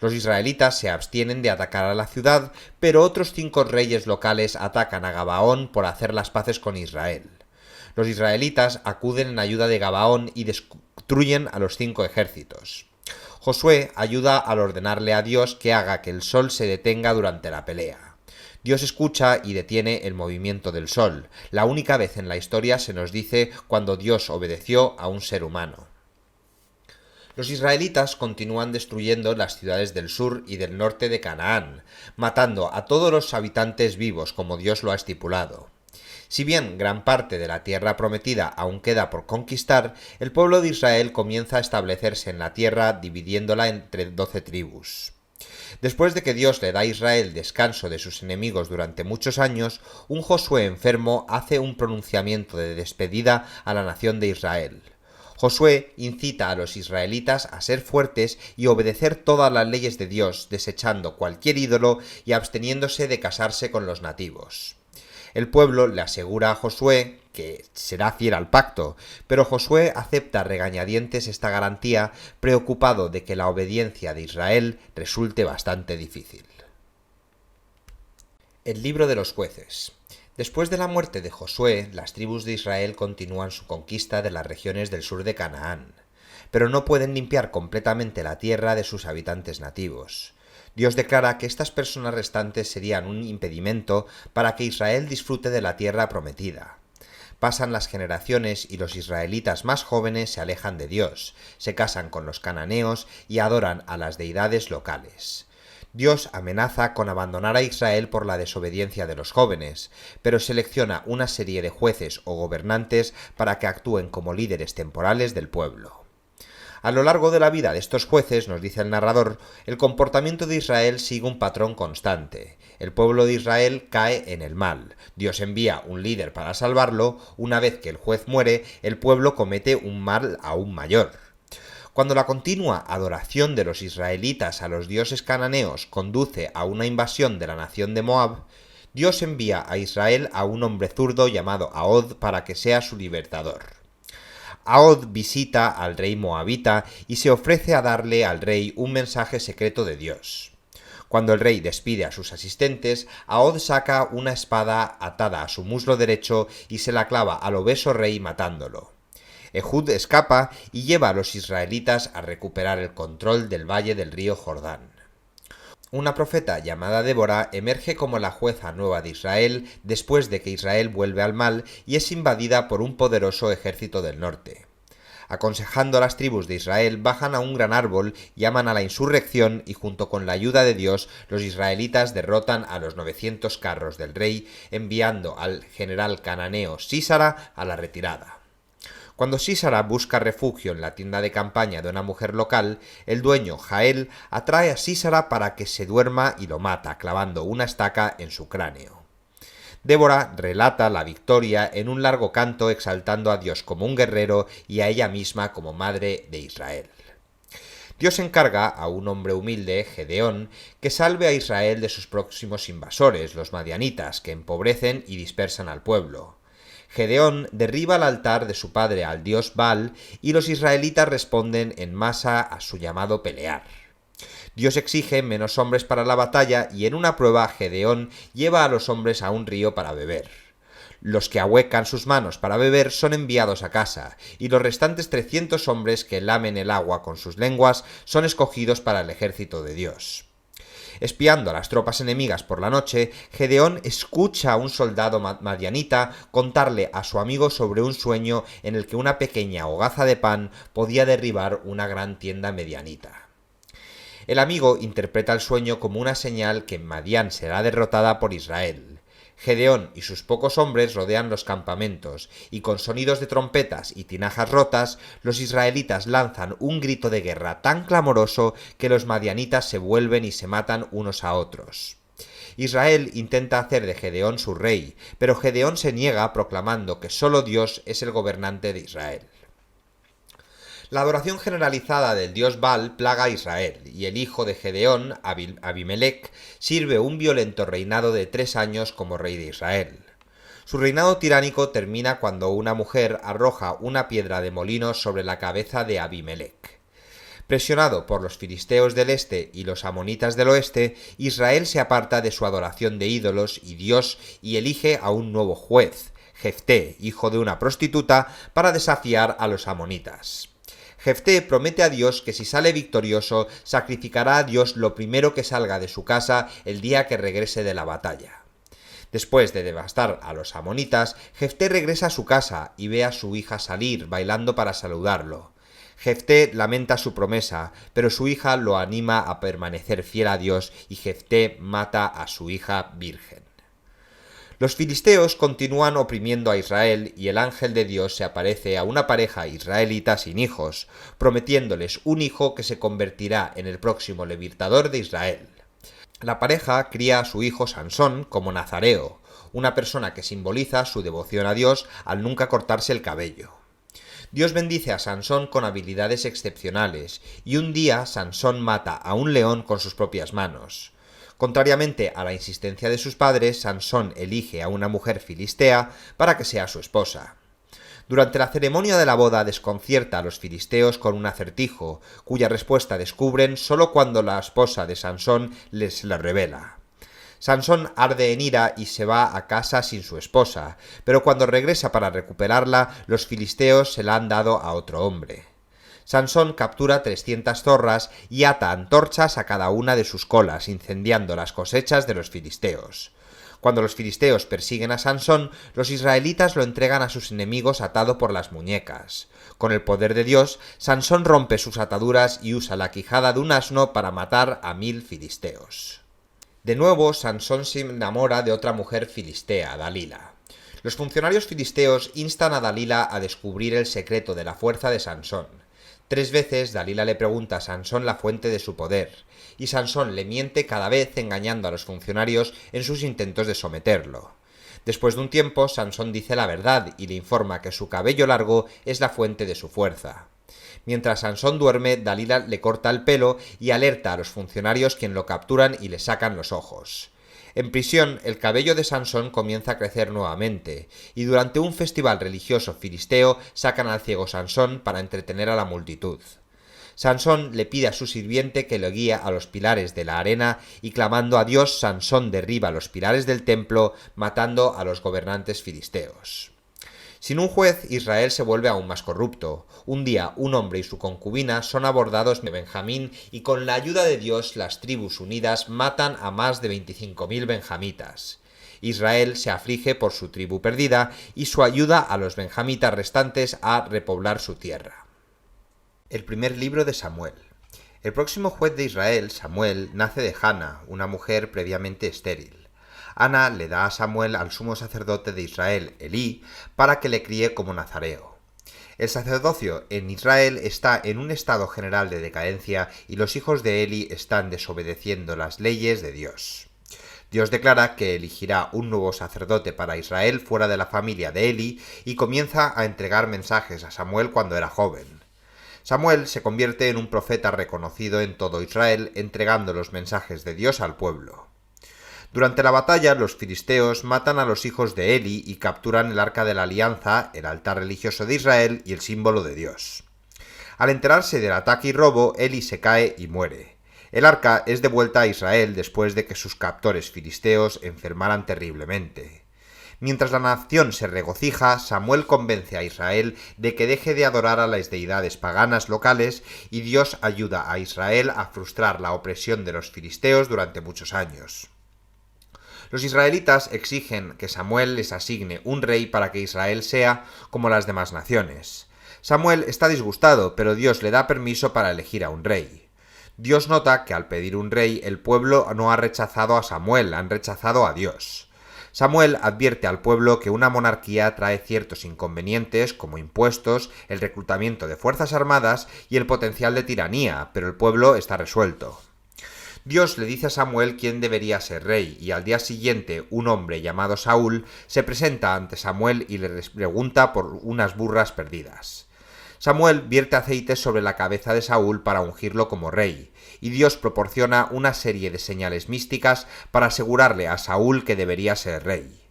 Los israelitas se abstienen de atacar a la ciudad, pero otros 5 reyes locales atacan a Gabaón por hacer las paces con Israel. Los israelitas acuden en ayuda de Gabaón y destruyen a los 5 ejércitos. Josué ayuda al ordenarle a Dios que haga que el sol se detenga durante la pelea. Dios escucha y detiene el movimiento del sol. La única vez en la historia se nos dice cuando Dios obedeció a un ser humano. Los israelitas continúan destruyendo las ciudades del sur y del norte de Canaán, matando a todos los habitantes vivos como Dios lo ha estipulado. Si bien gran parte de la tierra prometida aún queda por conquistar, el pueblo de Israel comienza a establecerse en la tierra dividiéndola entre 12 tribus. Después de que Dios le da a Israel descanso de sus enemigos durante muchos años, un Josué enfermo hace un pronunciamiento de despedida a la nación de Israel. Josué incita a los israelitas a ser fuertes y obedecer todas las leyes de Dios, desechando cualquier ídolo y absteniéndose de casarse con los nativos. El pueblo le asegura a Josué que será fiel al pacto, pero Josué acepta a regañadientes esta garantía, preocupado de que la obediencia de Israel resulte bastante difícil. El libro de los jueces. Después de la muerte de Josué, las tribus de Israel continúan su conquista de las regiones del sur de Canaán, pero no pueden limpiar completamente la tierra de sus habitantes nativos. Dios declara que estas personas restantes serían un impedimento para que Israel disfrute de la tierra prometida. Pasan las generaciones y los israelitas más jóvenes se alejan de Dios, se casan con los cananeos y adoran a las deidades locales. Dios amenaza con abandonar a Israel por la desobediencia de los jóvenes, pero selecciona una serie de jueces o gobernantes para que actúen como líderes temporales del pueblo. A lo largo de la vida de estos jueces, nos dice el narrador, el comportamiento de Israel sigue un patrón constante. El pueblo de Israel cae en el mal. Dios envía un líder para salvarlo. Una vez que el juez muere, el pueblo comete un mal aún mayor. Cuando la continua adoración de los israelitas a los dioses cananeos conduce a una invasión de la nación de Moab, Dios envía a Israel a un hombre zurdo llamado Ahod para que sea su libertador. Ahod visita al rey moabita y se ofrece a darle al rey un mensaje secreto de Dios. Cuando el rey despide a sus asistentes, Ahod saca una espada atada a su muslo derecho y se la clava al obeso rey matándolo. Ehud escapa y lleva a los israelitas a recuperar el control del valle del río Jordán. Una profeta llamada Débora emerge como la jueza nueva de Israel después de que Israel vuelve al mal y es invadida por un poderoso ejército del norte. Aconsejando a las tribus de Israel, bajan a un gran árbol, llaman a la insurrección y junto con la ayuda de Dios, los israelitas derrotan a los 900 carros del rey, enviando al general cananeo Sísara a la retirada. Cuando Sísara busca refugio en la tienda de campaña de una mujer local, el dueño, Jael, atrae a Sísara para que se duerma y lo mata, clavando una estaca en su cráneo. Débora relata la victoria en un largo canto exaltando a Dios como un guerrero y a ella misma como madre de Israel. Dios encarga a un hombre humilde, Gedeón, que salve a Israel de sus próximos invasores, los madianitas, que empobrecen y dispersan al pueblo. Gedeón derriba el altar de su padre al dios Baal y los israelitas responden en masa a su llamado pelear. Dios exige menos hombres para la batalla y en una prueba Gedeón lleva a los hombres a un río para beber. Los que ahuecan sus manos para beber son enviados a casa, y los restantes 300 hombres que lamen el agua con sus lenguas son escogidos para el ejército de Dios. Espiando a las tropas enemigas por la noche, Gedeón escucha a un soldado madianita contarle a su amigo sobre un sueño en el que una pequeña hogaza de pan podía derribar una gran tienda medianita. El amigo interpreta el sueño como una señal que Madián será derrotada por Israel. Gedeón y sus pocos hombres rodean los campamentos, y con sonidos de trompetas y tinajas rotas, los israelitas lanzan un grito de guerra tan clamoroso que los madianitas se vuelven y se matan unos a otros. Israel intenta hacer de Gedeón su rey, pero Gedeón se niega proclamando que solo Dios es el gobernante de Israel. La adoración generalizada del dios Baal plaga a Israel, y el hijo de Gedeón, Abimelech, sirve un violento reinado de 3 años como rey de Israel. Su reinado tiránico termina cuando una mujer arroja una piedra de molino sobre la cabeza de Abimelech. Presionado por los filisteos del este y los amonitas del oeste, Israel se aparta de su adoración de ídolos y Dios y elige a un nuevo juez, Jefté, hijo de una prostituta, para desafiar a los amonitas. Jefté promete a Dios que si sale victorioso, sacrificará a Dios lo primero que salga de su casa el día que regrese de la batalla. Después de devastar a los amonitas, Jefté regresa a su casa y ve a su hija salir bailando para saludarlo. Jefté lamenta su promesa, pero su hija lo anima a permanecer fiel a Dios y Jefté mata a su hija virgen. Los filisteos continúan oprimiendo a Israel y el ángel de Dios se aparece a una pareja israelita sin hijos, prometiéndoles un hijo que se convertirá en el próximo libertador de Israel. La pareja cría a su hijo Sansón como nazareo, una persona que simboliza su devoción a Dios al nunca cortarse el cabello. Dios bendice a Sansón con habilidades excepcionales, y un día Sansón mata a un león con sus propias manos. Contrariamente a la insistencia de sus padres, Sansón elige a una mujer filistea para que sea su esposa. Durante la ceremonia de la boda desconcierta a los filisteos con un acertijo, cuya respuesta descubren solo cuando la esposa de Sansón les la revela. Sansón arde en ira y se va a casa sin su esposa, pero cuando regresa para recuperarla, los filisteos se la han dado a otro hombre. Sansón captura 300 zorras y ata antorchas a cada una de sus colas, incendiando las cosechas de los filisteos. Cuando los filisteos persiguen a Sansón, los israelitas lo entregan a sus enemigos atado por las muñecas. Con el poder de Dios, Sansón rompe sus ataduras y usa la quijada de un asno para matar a 1000 filisteos. De nuevo, Sansón se enamora de otra mujer filistea, Dalila. Los funcionarios filisteos instan a Dalila a descubrir el secreto de la fuerza de Sansón. 3 veces Dalila le pregunta a Sansón la fuente de su poder, y Sansón le miente cada vez engañando a los funcionarios en sus intentos de someterlo. Después de un tiempo, Sansón dice la verdad y le informa que su cabello largo es la fuente de su fuerza. Mientras Sansón duerme, Dalila le corta el pelo y alerta a los funcionarios, quien lo capturan y le sacan los ojos. En prisión, el cabello de Sansón comienza a crecer nuevamente, y durante un festival religioso filisteo sacan al ciego Sansón para entretener a la multitud. Sansón le pide a su sirviente que lo guíe a los pilares de la arena y clamando a Dios, Sansón derriba los pilares del templo, matando a los gobernantes filisteos. Sin un juez, Israel se vuelve aún más corrupto. Un día, un hombre y su concubina son abordados de Benjamín y con la ayuda de Dios las tribus unidas matan a más de 25.000 benjamitas. Israel se aflige por su tribu perdida y su ayuda a los benjamitas restantes a repoblar su tierra. El primer libro de Samuel. El próximo juez de Israel, Samuel, nace de Hana, una mujer previamente estéril. Ana le da a Samuel al sumo sacerdote de Israel, Elí, para que le críe como nazareo. El sacerdocio en Israel está en un estado general de decadencia y los hijos de Elí están desobedeciendo las leyes de Dios. Dios declara que elegirá un nuevo sacerdote para Israel fuera de la familia de Elí y comienza a entregar mensajes a Samuel cuando era joven. Samuel se convierte en un profeta reconocido en todo Israel, entregando los mensajes de Dios al pueblo. Durante la batalla, los filisteos matan a los hijos de Eli y capturan el Arca de la Alianza, el altar religioso de Israel y el símbolo de Dios. Al enterarse del ataque y robo, Eli se cae y muere. El arca es devuelta a Israel después de que sus captores filisteos enfermaran terriblemente. Mientras la nación se regocija, Samuel convence a Israel de que deje de adorar a las deidades paganas locales y Dios ayuda a Israel a frustrar la opresión de los filisteos durante muchos años. Los israelitas exigen que Samuel les asigne un rey para que Israel sea como las demás naciones. Samuel está disgustado, pero Dios le da permiso para elegir a un rey. Dios nota que al pedir un rey, el pueblo no ha rechazado a Samuel, han rechazado a Dios. Samuel advierte al pueblo que una monarquía trae ciertos inconvenientes como impuestos, el reclutamiento de fuerzas armadas y el potencial de tiranía, pero el pueblo está resuelto. Dios le dice a Samuel quién debería ser rey, y al día siguiente un hombre llamado Saúl se presenta ante Samuel y le pregunta por unas burras perdidas. Samuel vierte aceite sobre la cabeza de Saúl para ungirlo como rey, y Dios proporciona una serie de señales místicas para asegurarle a Saúl que debería ser rey.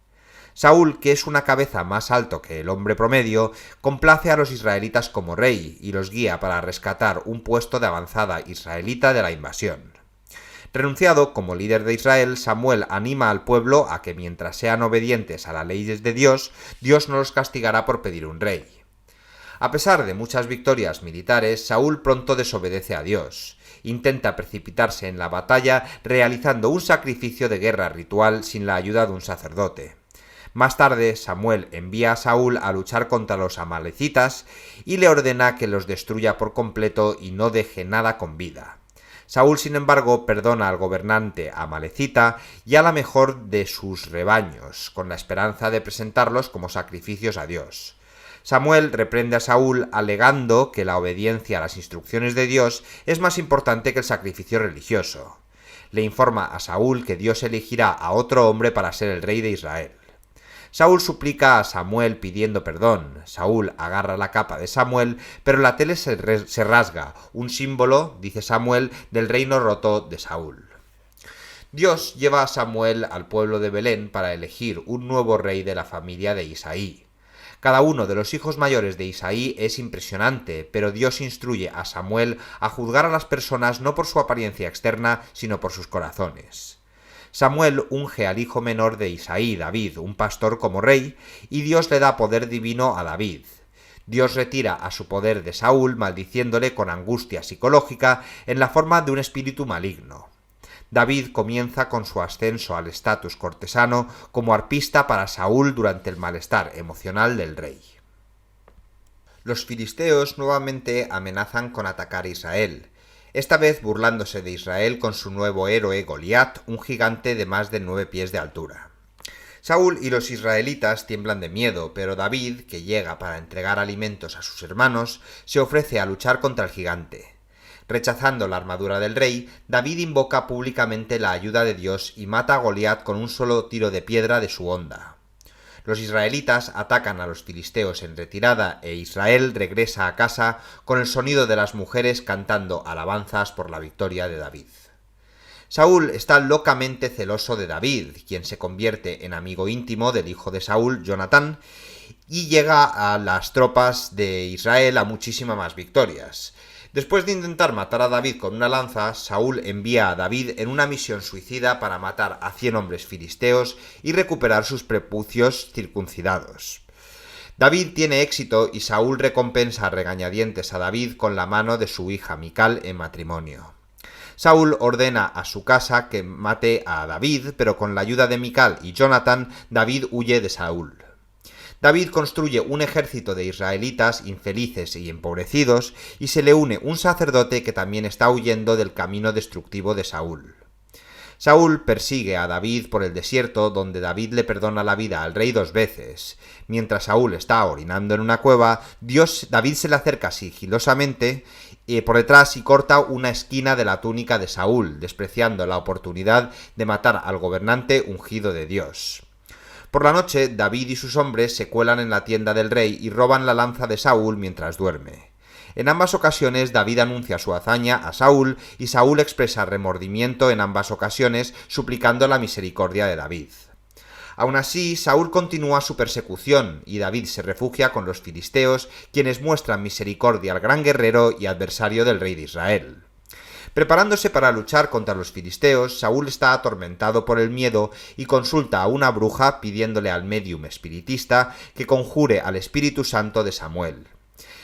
Saúl, que es una cabeza más alto que el hombre promedio, complace a los israelitas como rey y los guía para rescatar un puesto de avanzada israelita de la invasión. Renunciado como líder de Israel, Samuel anima al pueblo a que mientras sean obedientes a las leyes de Dios, Dios no los castigará por pedir un rey. A pesar de muchas victorias militares, Saúl pronto desobedece a Dios. Intenta precipitarse en la batalla realizando un sacrificio de guerra ritual sin la ayuda de un sacerdote. Más tarde, Samuel envía a Saúl a luchar contra los amalecitas y le ordena que los destruya por completo y no deje nada con vida. Saúl, sin embargo, perdona al gobernante amalecita y a la mejor de sus rebaños, con la esperanza de presentarlos como sacrificios a Dios. Samuel reprende a Saúl alegando que la obediencia a las instrucciones de Dios es más importante que el sacrificio religioso. Le informa a Saúl que Dios elegirá a otro hombre para ser el rey de Israel. Saúl suplica a Samuel pidiendo perdón. Saúl agarra la capa de Samuel, pero la tela se rasga, un símbolo, dice Samuel, del reino roto de Saúl. Dios lleva a Samuel al pueblo de Belén para elegir un nuevo rey de la familia de Isaí. Cada uno de los hijos mayores de Isaí es impresionante, pero Dios instruye a Samuel a juzgar a las personas no por su apariencia externa, sino por sus corazones. Samuel unge al hijo menor de Isaí, David, un pastor, como rey, y Dios le da poder divino a David. Dios retira a su poder de Saúl, maldiciéndole con angustia psicológica en la forma de un espíritu maligno. David comienza con su ascenso al estatus cortesano como arpista para Saúl durante el malestar emocional del rey. Los filisteos nuevamente amenazan con atacar a Israel, esta vez burlándose de Israel con su nuevo héroe Goliat, un gigante de más de 9 pies de altura. Saúl y los israelitas tiemblan de miedo, pero David, que llega para entregar alimentos a sus hermanos, se ofrece a luchar contra el gigante. Rechazando la armadura del rey, David invoca públicamente la ayuda de Dios y mata a Goliat con un solo tiro de piedra de su honda. Los israelitas atacan a los filisteos en retirada e Israel regresa a casa con el sonido de las mujeres cantando alabanzas por la victoria de David. Saúl está locamente celoso de David, quien se convierte en amigo íntimo del hijo de Saúl, Jonatán, y llega a las tropas de Israel a muchísimas más victorias. Después de intentar matar a David con una lanza, Saúl envía a David en una misión suicida para matar a 100 hombres filisteos y recuperar sus prepucios circuncidados. David tiene éxito y Saúl recompensa a regañadientes a David con la mano de su hija Mical en matrimonio. Saúl ordena a su casa que mate a David, pero con la ayuda de Mical y Jonatán, David huye de Saúl. David construye un ejército de israelitas infelices y empobrecidos y se le une un sacerdote que también está huyendo del camino destructivo de Saúl. Saúl persigue a David por el desierto, donde David le perdona la vida al rey 2 veces. Mientras Saúl está orinando en una cueva, David se le acerca sigilosamente por detrás y corta una esquina de la túnica de Saúl, despreciando la oportunidad de matar al gobernante ungido de Dios. Por la noche, David y sus hombres se cuelan en la tienda del rey y roban la lanza de Saúl mientras duerme. En ambas ocasiones, David anuncia su hazaña a Saúl y Saúl expresa remordimiento en ambas ocasiones, suplicando la misericordia de David. Aún así, Saúl continúa su persecución y David se refugia con los filisteos, quienes muestran misericordia al gran guerrero y adversario del rey de Israel. Preparándose para luchar contra los filisteos, Saúl está atormentado por el miedo y consulta a una bruja pidiéndole al médium espiritista que conjure al Espíritu Santo de Samuel.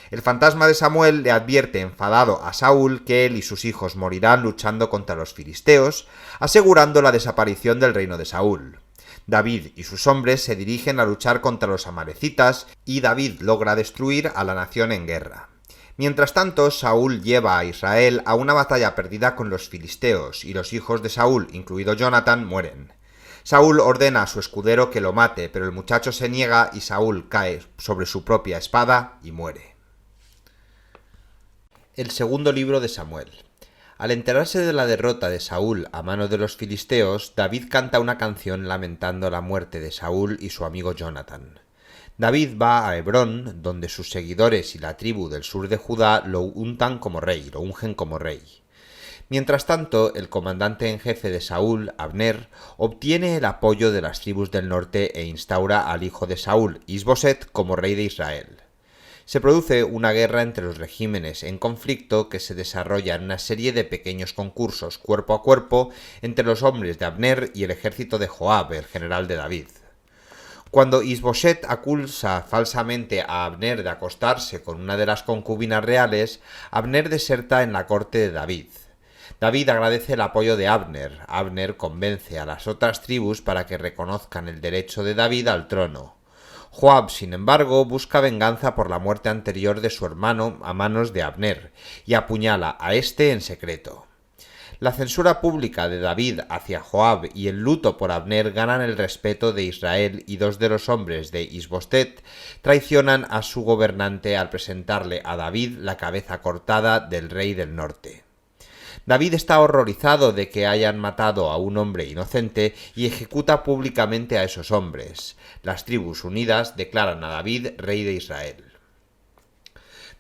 El fantasma de Samuel le advierte enfadado a Saúl que él y sus hijos morirán luchando contra los filisteos, asegurando la desaparición del reino de Saúl. David y sus hombres se dirigen a luchar contra los amalecitas y David logra destruir a la nación en guerra. Mientras tanto, Saúl lleva a Israel a una batalla perdida con los filisteos y los hijos de Saúl, incluido Jonatán, mueren. Saúl ordena a su escudero que lo mate, pero el muchacho se niega y Saúl cae sobre su propia espada y muere. El segundo libro de Samuel. Al enterarse de la derrota de Saúl a mano de los filisteos, David canta una canción lamentando la muerte de Saúl y su amigo Jonatán. David va a Hebrón, donde sus seguidores y la tribu del sur de Judá lo ungen como rey. Mientras tanto, el comandante en jefe de Saúl, Abner, obtiene el apoyo de las tribus del norte e instaura al hijo de Saúl, Isboset, como rey de Israel. Se produce una guerra entre los regímenes en conflicto que se desarrolla en una serie de pequeños concursos cuerpo a cuerpo entre los hombres de Abner y el ejército de Joab, el general de David. Cuando Isboset acusa falsamente a Abner de acostarse con una de las concubinas reales, Abner deserta en la corte de David. David agradece el apoyo de Abner. Abner convence a las otras tribus para que reconozcan el derecho de David al trono. Joab, sin embargo, busca venganza por la muerte anterior de su hermano a manos de Abner y apuñala a este en secreto. La censura pública de David hacia Joab y el luto por Abner ganan el respeto de Israel, y dos de los hombres de Isboset traicionan a su gobernante al presentarle a David la cabeza cortada del rey del norte. David está horrorizado de que hayan matado a un hombre inocente y ejecuta públicamente a esos hombres. Las tribus unidas declaran a David rey de Israel.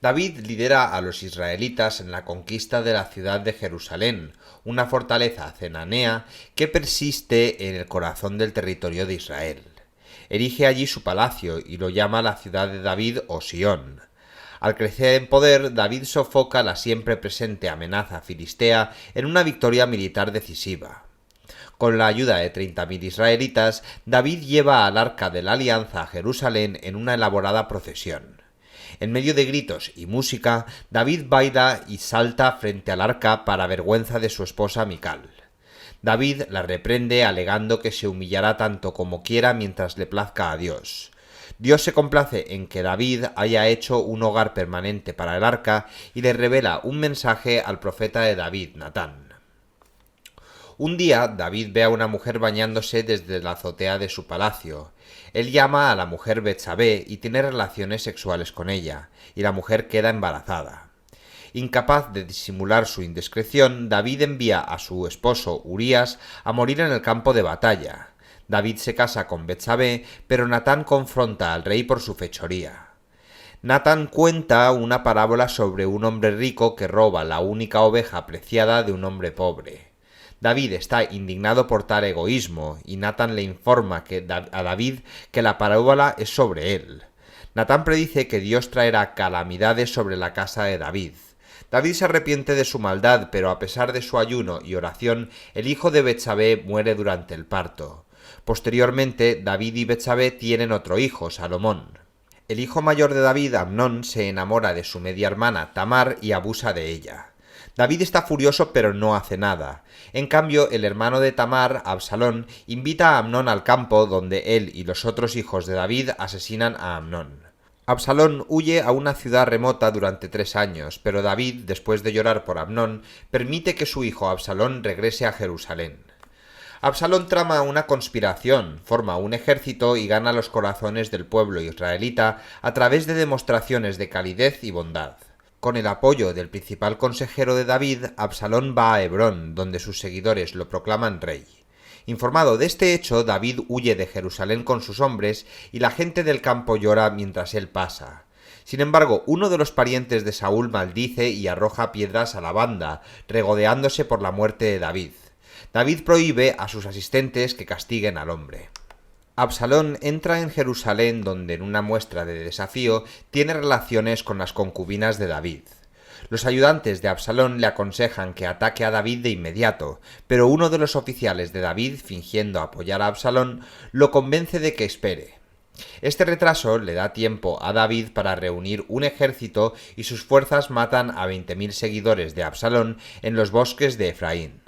David lidera a los israelitas en la conquista de la ciudad de Jerusalén, una fortaleza cenanea que persiste en el corazón del territorio de Israel. Erige allí su palacio y lo llama la ciudad de David o Sión. Al crecer en poder, David sofoca la siempre presente amenaza filistea en una victoria militar decisiva. Con la ayuda de 30.000 israelitas, David lleva al arca de la alianza a Jerusalén en una elaborada procesión. En medio de gritos y música, David baila y salta frente al arca para vergüenza de su esposa Mical. David la reprende alegando que se humillará tanto como quiera mientras le plazca a Dios. Dios se complace en que David haya hecho un hogar permanente para el arca y le revela un mensaje al profeta de David, Natán. Un día, David ve a una mujer bañándose desde la azotea de su palacio. Él llama a la mujer Betsabé y tiene relaciones sexuales con ella, y la mujer queda embarazada. Incapaz de disimular su indiscreción, David envía a su esposo Urías a morir en el campo de batalla. David se casa con Betsabé, pero Natán confronta al rey por su fechoría. Natán cuenta una parábola sobre un hombre rico que roba la única oveja preciada de un hombre pobre. David está indignado por tal egoísmo y Natán le informa a David que la parábola es sobre él. Natán predice que Dios traerá calamidades sobre la casa de David. David se arrepiente de su maldad, pero a pesar de su ayuno y oración, el hijo de Betsabé muere durante el parto. Posteriormente, David y Betsabé tienen otro hijo, Salomón. El hijo mayor de David, Amnón, se enamora de su media hermana, Tamar, y abusa de ella. David está furioso pero no hace nada. En cambio, el hermano de Tamar, Absalón, invita a Amnón al campo donde él y los otros hijos de David asesinan a Amnón. Absalón huye a una ciudad remota durante 3 años, pero David, después de llorar por Amnón, permite que su hijo Absalón regrese a Jerusalén. Absalón trama una conspiración, forma un ejército y gana los corazones del pueblo israelita a través de demostraciones de calidez y bondad. Con el apoyo del principal consejero de David, Absalón va a Hebrón, donde sus seguidores lo proclaman rey. Informado de este hecho, David huye de Jerusalén con sus hombres y la gente del campo llora mientras él pasa. Sin embargo, uno de los parientes de Saúl maldice y arroja piedras a la banda, regodeándose por la muerte de David. David prohíbe a sus asistentes que castiguen al hombre. Absalón entra en Jerusalén, donde en una muestra de desafío tiene relaciones con las concubinas de David. Los ayudantes de Absalón le aconsejan que ataque a David de inmediato, pero uno de los oficiales de David, fingiendo apoyar a Absalón, lo convence de que espere. Este retraso le da tiempo a David para reunir un ejército y sus fuerzas matan a 20.000 seguidores de Absalón en los bosques de Efraín.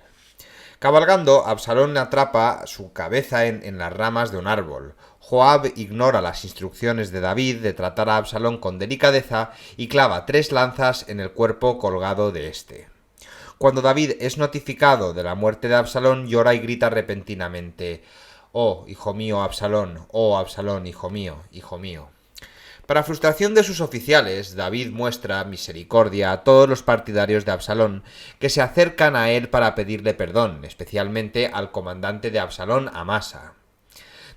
Cabalgando, Absalón atrapa su cabeza en las ramas de un árbol. Joab ignora las instrucciones de David de tratar a Absalón con delicadeza y clava 3 lanzas en el cuerpo colgado de éste. Cuando David es notificado de la muerte de Absalón, llora y grita repentinamente: «Oh, hijo mío, Absalón! ¡Oh, Absalón, hijo mío, hijo mío!». Para frustración de sus oficiales, David muestra misericordia a todos los partidarios de Absalón que se acercan a él para pedirle perdón, especialmente al comandante de Absalón, Amasa.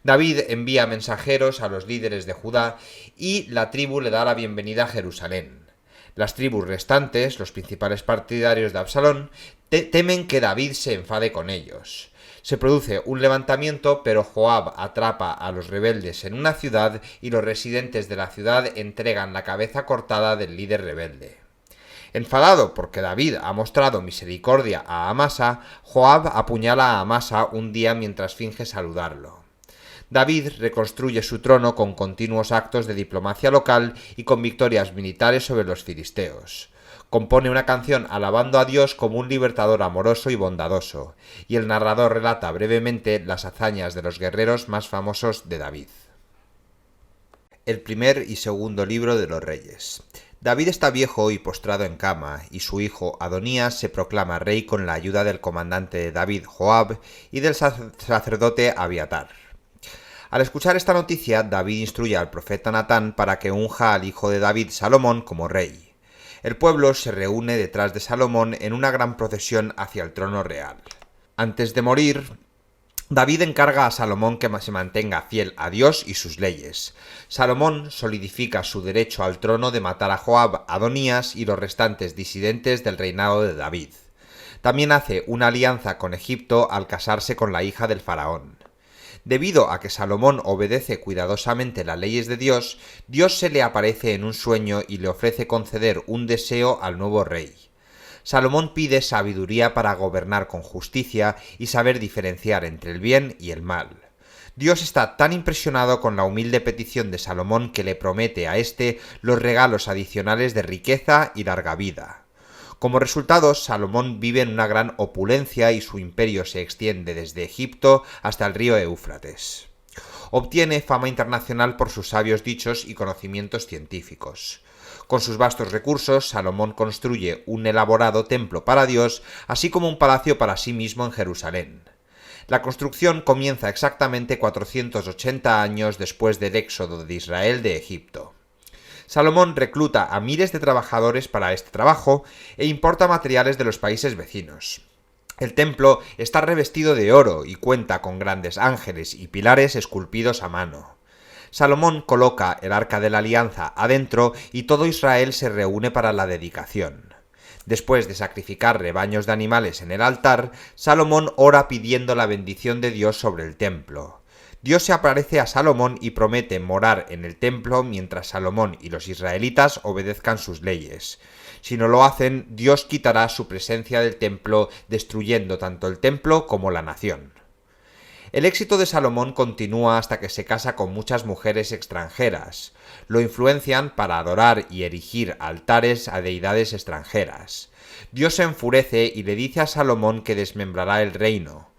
David envía mensajeros a los líderes de Judá y la tribu le da la bienvenida a Jerusalén. Las tribus restantes, los principales partidarios de Absalón, temen que David se enfade con ellos. Se produce un levantamiento, pero Joab atrapa a los rebeldes en una ciudad y los residentes de la ciudad entregan la cabeza cortada del líder rebelde. Enfadado porque David ha mostrado misericordia a Amasa, Joab apuñala a Amasa un día mientras finge saludarlo. David reconstruye su trono con continuos actos de diplomacia local y con victorias militares sobre los filisteos. Compone una canción alabando a Dios como un libertador amoroso y bondadoso, y el narrador relata brevemente las hazañas de los guerreros más famosos de David. El primer y segundo libro de los Reyes. David está viejo y postrado en cama, y su hijo Adonías se proclama rey con la ayuda del comandante de David, Joab, y del sacerdote Abiatar. Al escuchar esta noticia, David instruye al profeta Natán para que unja al hijo de David, Salomón, como rey. El pueblo se reúne detrás de Salomón en una gran procesión hacia el trono real. Antes de morir, David encarga a Salomón que se mantenga fiel a Dios y sus leyes. Salomón solidifica su derecho al trono de matar a Joab, Adonías y los restantes disidentes del reinado de David. También hace una alianza con Egipto al casarse con la hija del faraón. Debido a que Salomón obedece cuidadosamente las leyes de Dios, Dios se le aparece en un sueño y le ofrece conceder un deseo al nuevo rey. Salomón pide sabiduría para gobernar con justicia y saber diferenciar entre el bien y el mal. Dios está tan impresionado con la humilde petición de Salomón que le promete a éste los regalos adicionales de riqueza y larga vida. Como resultado, Salomón vive en una gran opulencia y su imperio se extiende desde Egipto hasta el río Éufrates. Obtiene fama internacional por sus sabios dichos y conocimientos científicos. Con sus vastos recursos, Salomón construye un elaborado templo para Dios, así como un palacio para sí mismo en Jerusalén. La construcción comienza exactamente 480 años después del éxodo de Israel de Egipto. Salomón recluta a miles de trabajadores para este trabajo e importa materiales de los países vecinos. El templo está revestido de oro y cuenta con grandes ángeles y pilares esculpidos a mano. Salomón coloca el Arca de la Alianza adentro y todo Israel se reúne para la dedicación. Después de sacrificar rebaños de animales en el altar, Salomón ora pidiendo la bendición de Dios sobre el templo. Dios se aparece a Salomón y promete morar en el templo mientras Salomón y los israelitas obedezcan sus leyes. Si no lo hacen, Dios quitará su presencia del templo, destruyendo tanto el templo como la nación. El éxito de Salomón continúa hasta que se casa con muchas mujeres extranjeras. Lo influencian para adorar y erigir altares a deidades extranjeras. Dios se enfurece y le dice a Salomón que desmembrará el reino.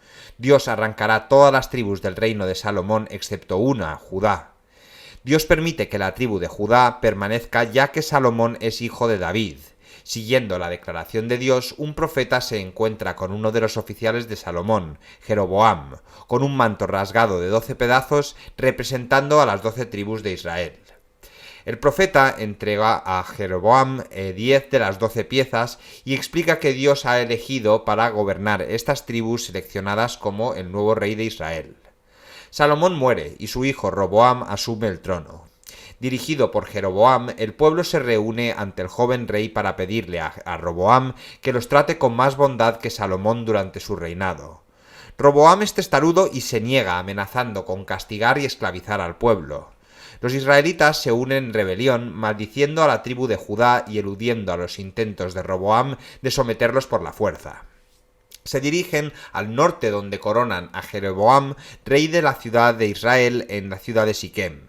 Dios arrancará todas las tribus del reino de Salomón excepto una, Judá. Dios permite que la tribu de Judá permanezca ya que Salomón es hijo de David. Siguiendo la declaración de Dios, un profeta se encuentra con uno de los oficiales de Salomón, Jeroboam, con un manto rasgado de 12 pedazos representando a las 12 tribus de Israel. El profeta entrega a Jeroboam 10 de las 12 piezas y explica que Dios ha elegido para gobernar estas tribus seleccionadas como el nuevo rey de Israel. Salomón muere y su hijo Roboam asume el trono. Dirigido por Jeroboam, el pueblo se reúne ante el joven rey para pedirle a Roboam que los trate con más bondad que Salomón durante su reinado. Roboam es testarudo y se niega, amenazando con castigar y esclavizar al pueblo. Los israelitas se unen en rebelión, maldiciendo a la tribu de Judá y eludiendo a los intentos de Roboam de someterlos por la fuerza. Se dirigen al norte donde coronan a Jeroboam, rey de la ciudad de Israel, en la ciudad de Siquem.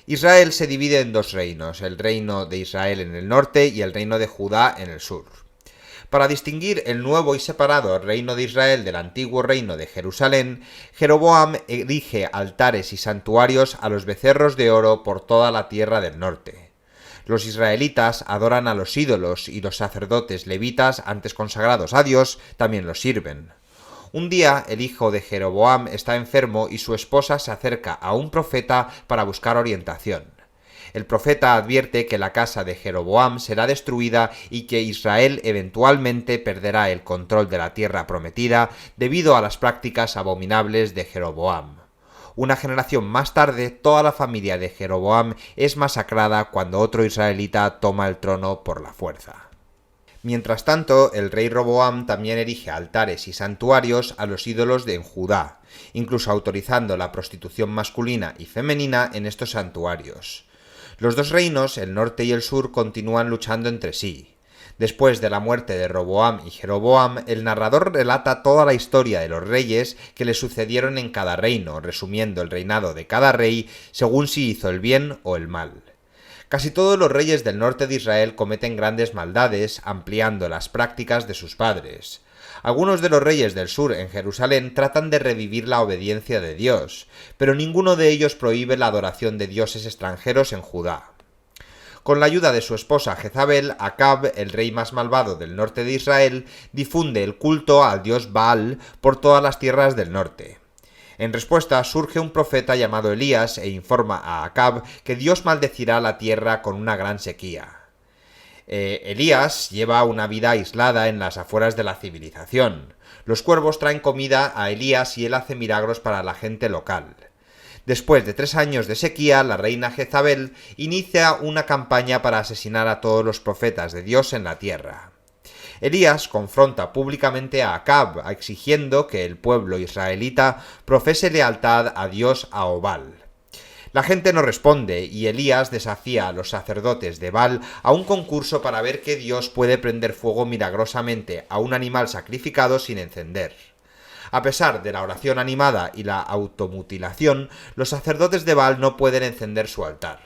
Israel se divide en dos reinos, el reino de Israel en el norte y el reino de Judá en el sur. Para distinguir el nuevo y separado reino de Israel del antiguo reino de Jerusalén, Jeroboam erige altares y santuarios a los becerros de oro por toda la tierra del norte. Los israelitas adoran a los ídolos y los sacerdotes levitas antes consagrados a Dios también los sirven. Un día el hijo de Jeroboam está enfermo y su esposa se acerca a un profeta para buscar orientación. El profeta advierte que la casa de Jeroboam será destruida y que Israel eventualmente perderá el control de la tierra prometida debido a las prácticas abominables de Jeroboam. Una generación más tarde, toda la familia de Jeroboam es masacrada cuando otro israelita toma el trono por la fuerza. Mientras tanto, el rey Roboam también erige altares y santuarios a los ídolos de Judá, incluso autorizando la prostitución masculina y femenina en estos santuarios. Los dos reinos, el norte y el sur, continúan luchando entre sí. Después de la muerte de Roboam y Jeroboam, el narrador relata toda la historia de los reyes que le sucedieron en cada reino, resumiendo el reinado de cada rey según si hizo el bien o el mal. Casi todos los reyes del norte de Israel cometen grandes maldades, ampliando las prácticas de sus padres. Algunos de los reyes del sur en Jerusalén tratan de revivir la obediencia de Dios, pero ninguno de ellos prohíbe la adoración de dioses extranjeros en Judá. Con la ayuda de su esposa Jezabel, Acab, el rey más malvado del norte de Israel, difunde el culto al dios Baal por todas las tierras del norte. En respuesta, surge un profeta llamado Elías e informa a Acab que Dios maldecirá la tierra con una gran sequía. Elías lleva una vida aislada en las afueras de la civilización. Los cuervos traen comida a Elías y él hace milagros para la gente local. Después de 3 años de sequía, la reina Jezabel inicia una campaña para asesinar a todos los profetas de Dios en la tierra. Elías confronta públicamente a Acab, exigiendo que el pueblo israelita profese lealtad a Dios a Obal. La gente no responde y Elías desafía a los sacerdotes de Baal a un concurso para ver qué Dios puede prender fuego milagrosamente a un animal sacrificado sin encender. A pesar de la oración animada y la automutilación, los sacerdotes de Baal no pueden encender su altar.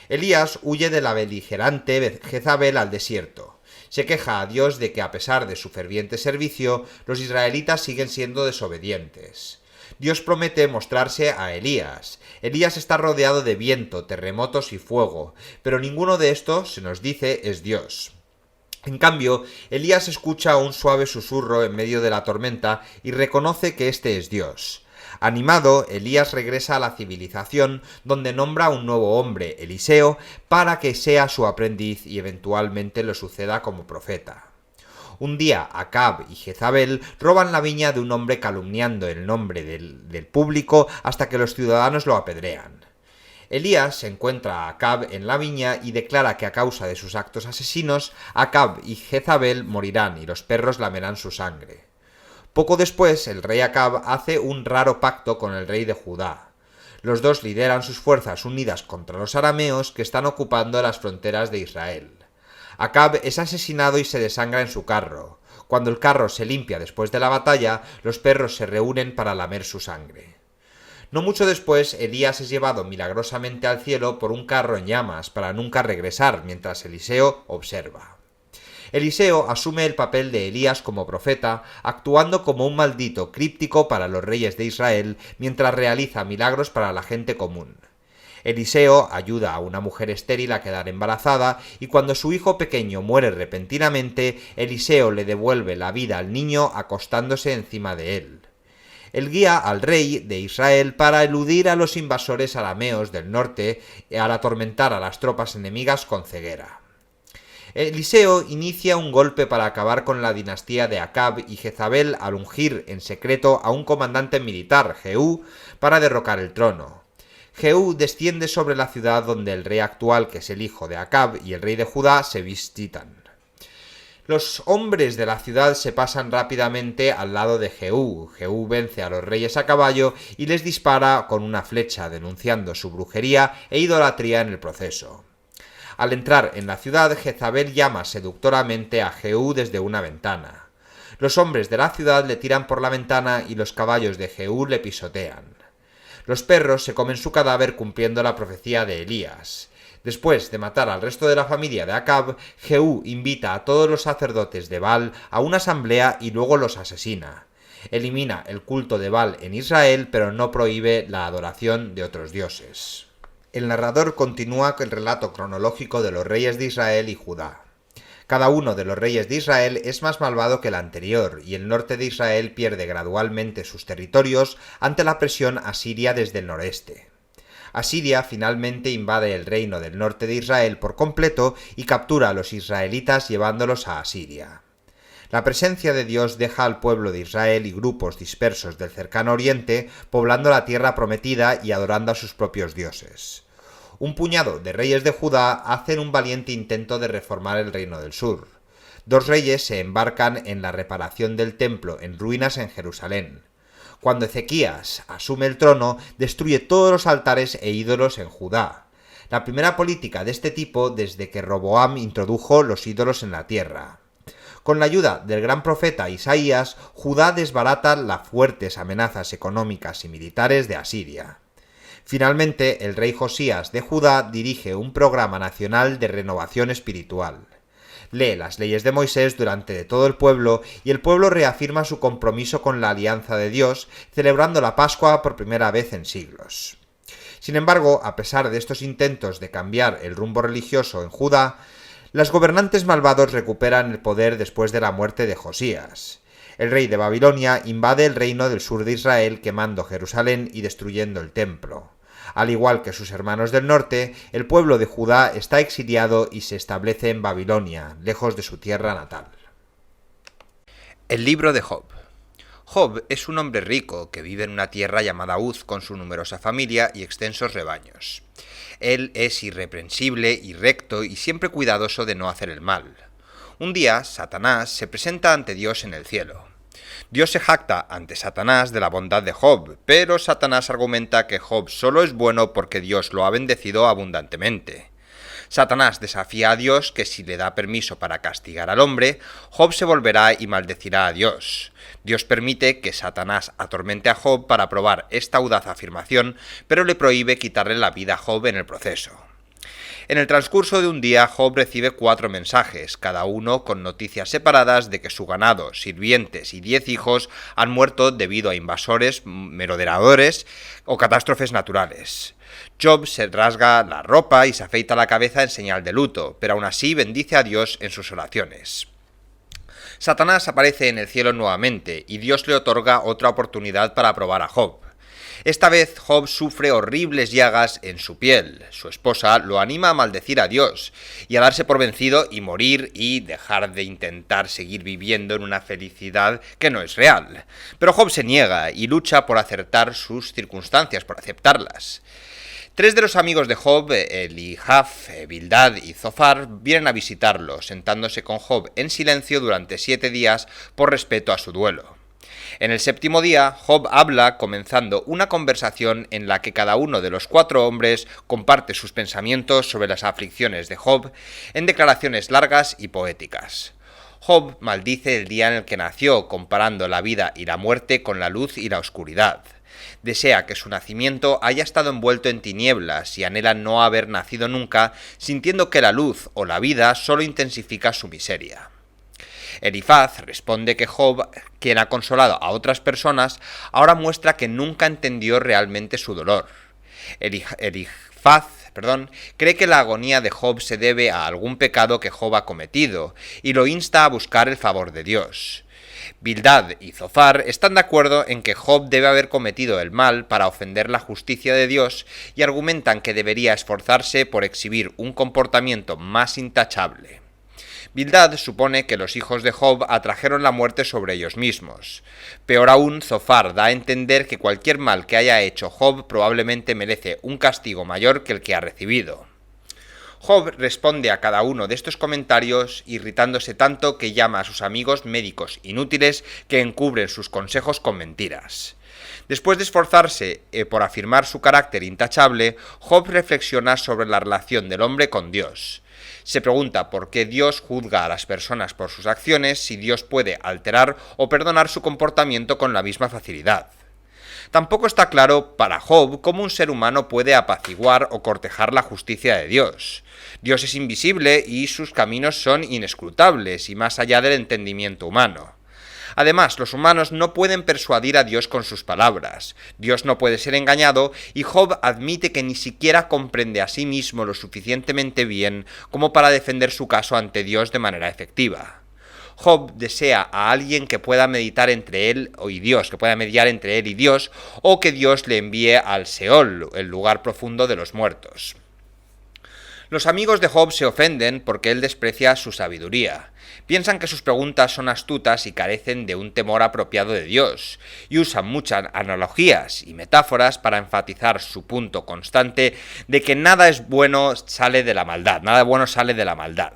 Elías huye de la beligerante Jezabel al desierto. Se queja a Dios de que a pesar de su ferviente servicio, los israelitas siguen siendo desobedientes. Dios promete mostrarse a Elías. Elías está rodeado de viento, terremotos y fuego, pero ninguno de estos, se nos dice, es Dios. En cambio, Elías escucha un suave susurro en medio de la tormenta y reconoce que este es Dios. Animado, Elías regresa a la civilización, donde nombra a un nuevo hombre, Eliseo, para que sea su aprendiz y eventualmente lo suceda como profeta. Un día, Acab y Jezabel roban la viña de un hombre calumniando el nombre del público hasta que los ciudadanos lo apedrean. Elías encuentra a Acab en la viña y declara que a causa de sus actos asesinos, Acab y Jezabel morirán y los perros lamerán su sangre. Poco después, el rey Acab hace un raro pacto con el rey de Judá. Los dos lideran sus fuerzas unidas contra los arameos que están ocupando las fronteras de Israel. Acab es asesinado y se desangra en su carro. Cuando el carro se limpia después de la batalla, los perros se reúnen para lamer su sangre. No mucho después, Elías es llevado milagrosamente al cielo por un carro en llamas para nunca regresar, mientras Eliseo observa. Eliseo asume el papel de Elías como profeta, actuando como un maldito críptico para los reyes de Israel, mientras realiza milagros para la gente común. Eliseo ayuda a una mujer estéril a quedar embarazada y cuando su hijo pequeño muere repentinamente, Eliseo le devuelve la vida al niño acostándose encima de él. Él guía al rey de Israel para eludir a los invasores arameos del norte al atormentar a las tropas enemigas con ceguera. Eliseo inicia un golpe para acabar con la dinastía de Acab y Jezabel al ungir en secreto a un comandante militar, Jehú, para derrocar el trono. Jehú desciende sobre la ciudad donde el rey actual, que es el hijo de Acab, y el rey de Judá se visitan. Los hombres de la ciudad se pasan rápidamente al lado de Jehú. Jehú vence a los reyes a caballo y les dispara con una flecha, denunciando su brujería e idolatría en el proceso. Al entrar en la ciudad, Jezabel llama seductoramente a Jehú desde una ventana. Los hombres de la ciudad le tiran por la ventana y los caballos de Jehú le pisotean. Los perros se comen su cadáver cumpliendo la profecía de Elías. Después de matar al resto de la familia de Acab, Jehú invita a todos los sacerdotes de Baal a una asamblea y luego los asesina. Elimina el culto de Baal en Israel, pero no prohíbe la adoración de otros dioses. El narrador continúa el relato cronológico de los reyes de Israel y Judá. Cada uno de los reyes de Israel es más malvado que el anterior, y el norte de Israel pierde gradualmente sus territorios ante la presión asiria desde el noreste. Asiria finalmente invade el reino del norte de Israel por completo y captura a los israelitas llevándolos a Asiria. La presencia de Dios deja al pueblo de Israel y grupos dispersos del cercano oriente poblando la tierra prometida y adorando a sus propios dioses. Un puñado de reyes de Judá hacen un valiente intento de reformar el reino del sur. 2 reyes se embarcan en la reparación del templo en ruinas en Jerusalén. Cuando Ezequías asume el trono, destruye todos los altares e ídolos en Judá. la primera política de este tipo desde que Roboam introdujo los ídolos en la tierra. Con la ayuda del gran profeta Isaías, Judá desbarata las fuertes amenazas económicas y militares de Asiria. Finalmente, el rey Josías de Judá dirige un programa nacional de renovación espiritual. Lee las leyes de Moisés durante todo el pueblo y el pueblo reafirma su compromiso con la alianza de Dios, celebrando la Pascua por primera vez en siglos. Sin embargo, a pesar de estos intentos de cambiar el rumbo religioso en Judá, los gobernantes malvados recuperan el poder después de la muerte de Josías. El rey de Babilonia invade el reino del sur de Israel, quemando Jerusalén y destruyendo el templo. Al igual que sus hermanos del norte, el pueblo de Judá está exiliado y se establece en Babilonia, lejos de su tierra natal. El libro de Job. Job es un hombre rico que vive en una tierra llamada Uz con su numerosa familia y extensos rebaños. Él es irreprensible y recto y siempre cuidadoso de no hacer el mal. Un día, Satanás se presenta ante Dios en el cielo. Dios se jacta ante Satanás de la bondad de Job, pero Satanás argumenta que Job solo es bueno porque Dios lo ha bendecido abundantemente. Satanás desafía a Dios que si le da permiso para castigar al hombre, Job se volverá y maldecirá a Dios. Dios permite que Satanás atormente a Job para probar esta audaz afirmación, pero le prohíbe quitarle la vida a Job en el proceso. En el transcurso de un día, Job recibe 4 mensajes, cada uno con noticias separadas de que su ganado, sirvientes y 10 hijos han muerto debido a invasores, merodeadores o catástrofes naturales. Job se rasga la ropa y se afeita la cabeza en señal de luto, pero aún así bendice a Dios en sus oraciones. Satanás aparece en el cielo nuevamente y Dios le otorga otra oportunidad para probar a Job. Esta vez Job sufre horribles llagas en su piel. Su esposa lo anima a maldecir a Dios y a darse por vencido y morir y dejar de intentar seguir viviendo en una felicidad que no es real. Pero Job se niega y lucha por acertar sus circunstancias, por aceptarlas. 3 de los amigos de Job, Elifaz, Bildad y Zofar, vienen a visitarlo, sentándose con Job en silencio durante 7 días por respeto a su duelo. En el 7º día, Job habla comenzando una conversación en la que cada uno de los 4 hombres comparte sus pensamientos sobre las aflicciones de Job en declaraciones largas y poéticas. Job maldice el día en el que nació, comparando la vida y la muerte con la luz y la oscuridad. Desea que su nacimiento haya estado envuelto en tinieblas y anhela no haber nacido nunca, sintiendo que la luz o la vida solo intensifica su miseria. Elifaz responde que Job, quien ha consolado a otras personas, ahora muestra que nunca entendió realmente su dolor. Elifaz cree que la agonía de Job se debe a algún pecado que Job ha cometido, y lo insta a buscar el favor de Dios. Bildad y Zofar están de acuerdo en que Job debe haber cometido el mal para ofender la justicia de Dios y argumentan que debería esforzarse por exhibir un comportamiento más intachable. Bildad supone que los hijos de Job atrajeron la muerte sobre ellos mismos. Peor aún, Zofar da a entender que cualquier mal que haya hecho Job probablemente merece un castigo mayor que el que ha recibido. Job responde a cada uno de estos comentarios irritándose tanto que llama a sus amigos médicos inútiles que encubren sus consejos con mentiras. Después de esforzarse por afirmar su carácter intachable, Job reflexiona sobre la relación del hombre con Dios. Se pregunta por qué Dios juzga a las personas por sus acciones si Dios puede alterar o perdonar su comportamiento con la misma facilidad. Tampoco está claro para Job cómo un ser humano puede apaciguar o cortejar la justicia de Dios. Dios es invisible y sus caminos son inescrutables y más allá del entendimiento humano. Además, los humanos no pueden persuadir a Dios con sus palabras. Dios no puede ser engañado y Job admite que ni siquiera comprende a sí mismo lo suficientemente bien como para defender su caso ante Dios de manera efectiva. Job desea a alguien que pueda meditar entre él y Dios, que pueda mediar entre él y Dios, o que Dios le envíe al Seol, el lugar profundo de los muertos. Los amigos de Job se ofenden porque él desprecia su sabiduría. Piensan que sus preguntas son astutas y carecen de un temor apropiado de Dios, y usan muchas analogías y metáforas para enfatizar su punto constante de que nada bueno sale de la maldad.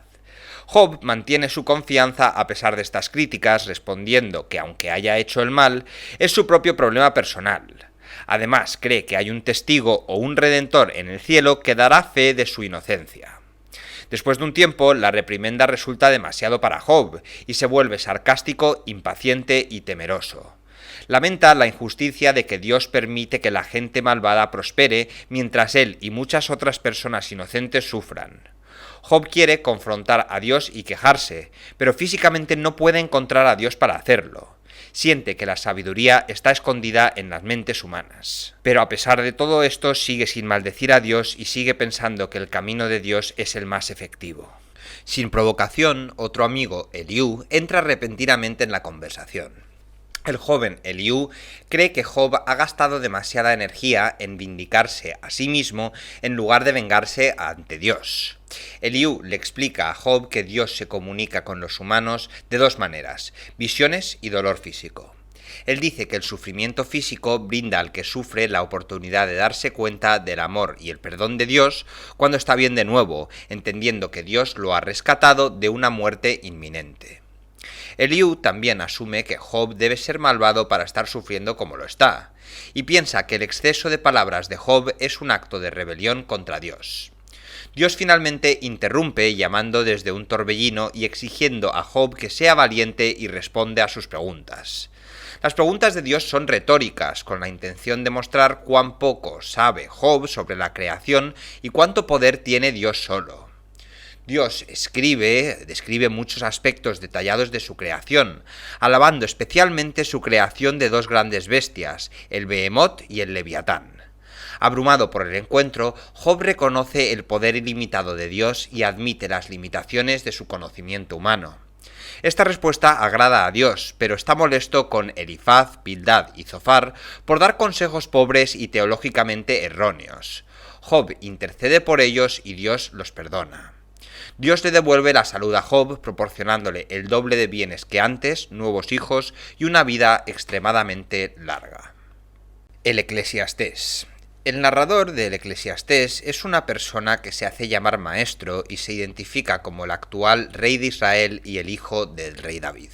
Job mantiene su confianza a pesar de estas críticas, respondiendo que aunque haya hecho el mal, es su propio problema personal. Además, cree que hay un testigo o un redentor en el cielo que dará fe de su inocencia. Después de un tiempo, la reprimenda resulta demasiado para Job y se vuelve sarcástico, impaciente y temeroso. Lamenta la injusticia de que Dios permite que la gente malvada prospere mientras él y muchas otras personas inocentes sufran. Job quiere confrontar a Dios y quejarse, pero físicamente no puede encontrar a Dios para hacerlo. Siente que la sabiduría está escondida en las mentes humanas. Pero a pesar de todo esto, sigue sin maldecir a Dios y sigue pensando que el camino de Dios es el más efectivo. Sin provocación, otro amigo, Eliú, entra repentinamente en la conversación. El joven Eliú cree que Job ha gastado demasiada energía en vindicarse a sí mismo en lugar de vengarse ante Dios. Eliú le explica a Job que Dios se comunica con los humanos de dos maneras, visiones y dolor físico. Él dice que el sufrimiento físico brinda al que sufre la oportunidad de darse cuenta del amor y el perdón de Dios cuando está bien de nuevo, entendiendo que Dios lo ha rescatado de una muerte inminente. Eliú también asume que Job debe ser malvado para estar sufriendo como lo está, y piensa que el exceso de palabras de Job es un acto de rebelión contra Dios. Dios finalmente interrumpe llamando desde un torbellino y exigiendo a Job que sea valiente y responde a sus preguntas. Las preguntas de Dios son retóricas, con la intención de mostrar cuán poco sabe Job sobre la creación y cuánto poder tiene Dios solo. Dios describe muchos aspectos detallados de su creación, alabando especialmente su creación de dos grandes bestias, el Behemoth y el Leviatán. Abrumado por el encuentro, Job reconoce el poder ilimitado de Dios y admite las limitaciones de su conocimiento humano. Esta respuesta agrada a Dios, pero está molesto con Elifaz, Bildad y Zofar por dar consejos pobres y teológicamente erróneos. Job intercede por ellos y Dios los perdona. Dios le devuelve la salud a Job, proporcionándole el doble de bienes que antes, nuevos hijos y una vida extremadamente larga. El Eclesiastés. El narrador del Eclesiastés es una persona que se hace llamar maestro y se identifica como el actual rey de Israel y el hijo del rey David.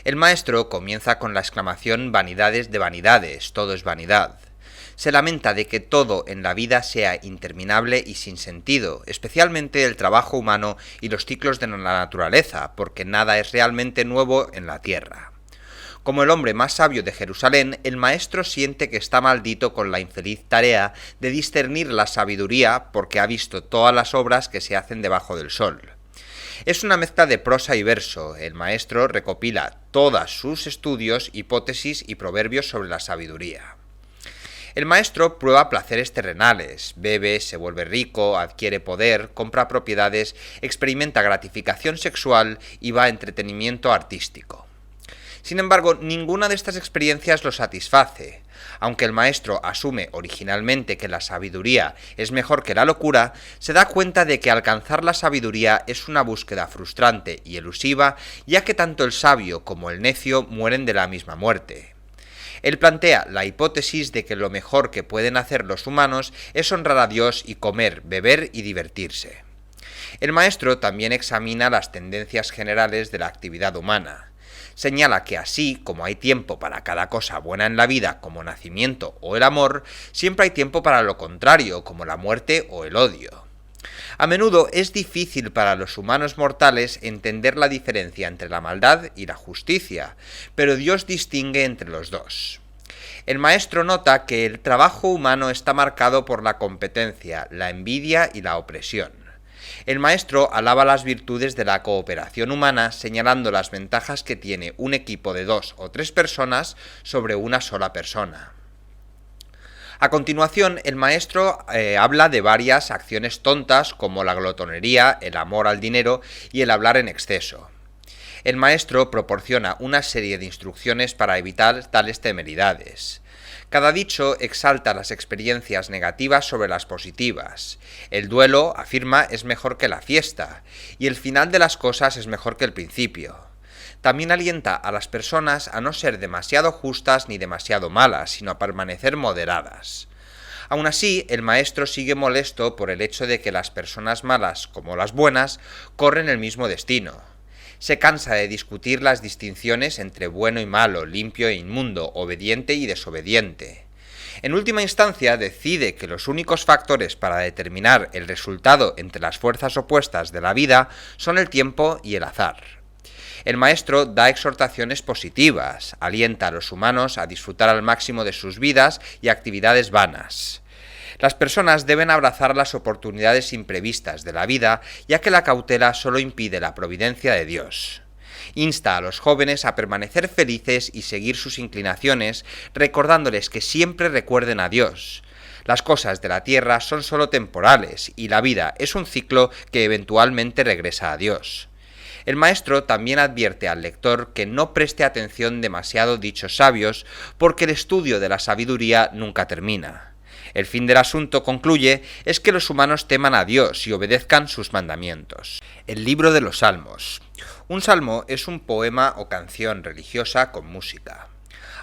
El maestro comienza con la exclamación vanidades de vanidades, todo es vanidad. Se lamenta de que todo en la vida sea interminable y sin sentido, especialmente el trabajo humano y los ciclos de la naturaleza, porque nada es realmente nuevo en la tierra. Como el hombre más sabio de Jerusalén, el maestro siente que está maldito con la infeliz tarea de discernir la sabiduría porque ha visto todas las obras que se hacen debajo del sol. Es una mezcla de prosa y verso. El maestro recopila todos sus estudios, hipótesis y proverbios sobre la sabiduría. El maestro prueba placeres terrenales, bebe, se vuelve rico, adquiere poder, compra propiedades, experimenta gratificación sexual y va a entretenimiento artístico. Sin embargo, ninguna de estas experiencias lo satisface. Aunque el maestro asume originalmente que la sabiduría es mejor que la locura, se da cuenta de que alcanzar la sabiduría es una búsqueda frustrante y elusiva, ya que tanto el sabio como el necio mueren de la misma muerte. Él plantea la hipótesis de que lo mejor que pueden hacer los humanos es honrar a Dios y comer, beber y divertirse. El maestro también examina las tendencias generales de la actividad humana. Señala que así como hay tiempo para cada cosa buena en la vida, como nacimiento o el amor, siempre hay tiempo para lo contrario, como la muerte o el odio. A menudo es difícil para los humanos mortales entender la diferencia entre la maldad y la justicia, pero Dios distingue entre los dos. El maestro nota que el trabajo humano está marcado por la competencia, la envidia y la opresión. El maestro alaba las virtudes de la cooperación humana, señalando las ventajas que tiene un equipo de 2 o 3 personas sobre una sola persona. A continuación, el maestro habla de varias acciones tontas como la glotonería, el amor al dinero y el hablar en exceso. El maestro proporciona una serie de instrucciones para evitar tales temeridades. Cada dicho exalta las experiencias negativas sobre las positivas. El duelo, afirma, es mejor que la fiesta, y el final de las cosas es mejor que el principio. También alienta a las personas a no ser demasiado justas ni demasiado malas, sino a permanecer moderadas. Aún así, el maestro sigue molesto por el hecho de que las personas malas, como las buenas, corren el mismo destino. Se cansa de discutir las distinciones entre bueno y malo, limpio e inmundo, obediente y desobediente. En última instancia, decide que los únicos factores para determinar el resultado entre las fuerzas opuestas de la vida son el tiempo y el azar. El maestro da exhortaciones positivas, alienta a los humanos a disfrutar al máximo de sus vidas y actividades vanas. Las personas deben abrazar las oportunidades imprevistas de la vida, ya que la cautela solo impide la providencia de Dios. Insta a los jóvenes a permanecer felices y seguir sus inclinaciones, recordándoles que siempre recuerden a Dios. Las cosas de la tierra son solo temporales y la vida es un ciclo que eventualmente regresa a Dios. El maestro también advierte al lector que no preste atención demasiado dichos sabios, porque el estudio de la sabiduría nunca termina. El fin del asunto, concluye, es que los humanos teman a Dios y obedezcan sus mandamientos. El libro de los Salmos. Un salmo es un poema o canción religiosa con música.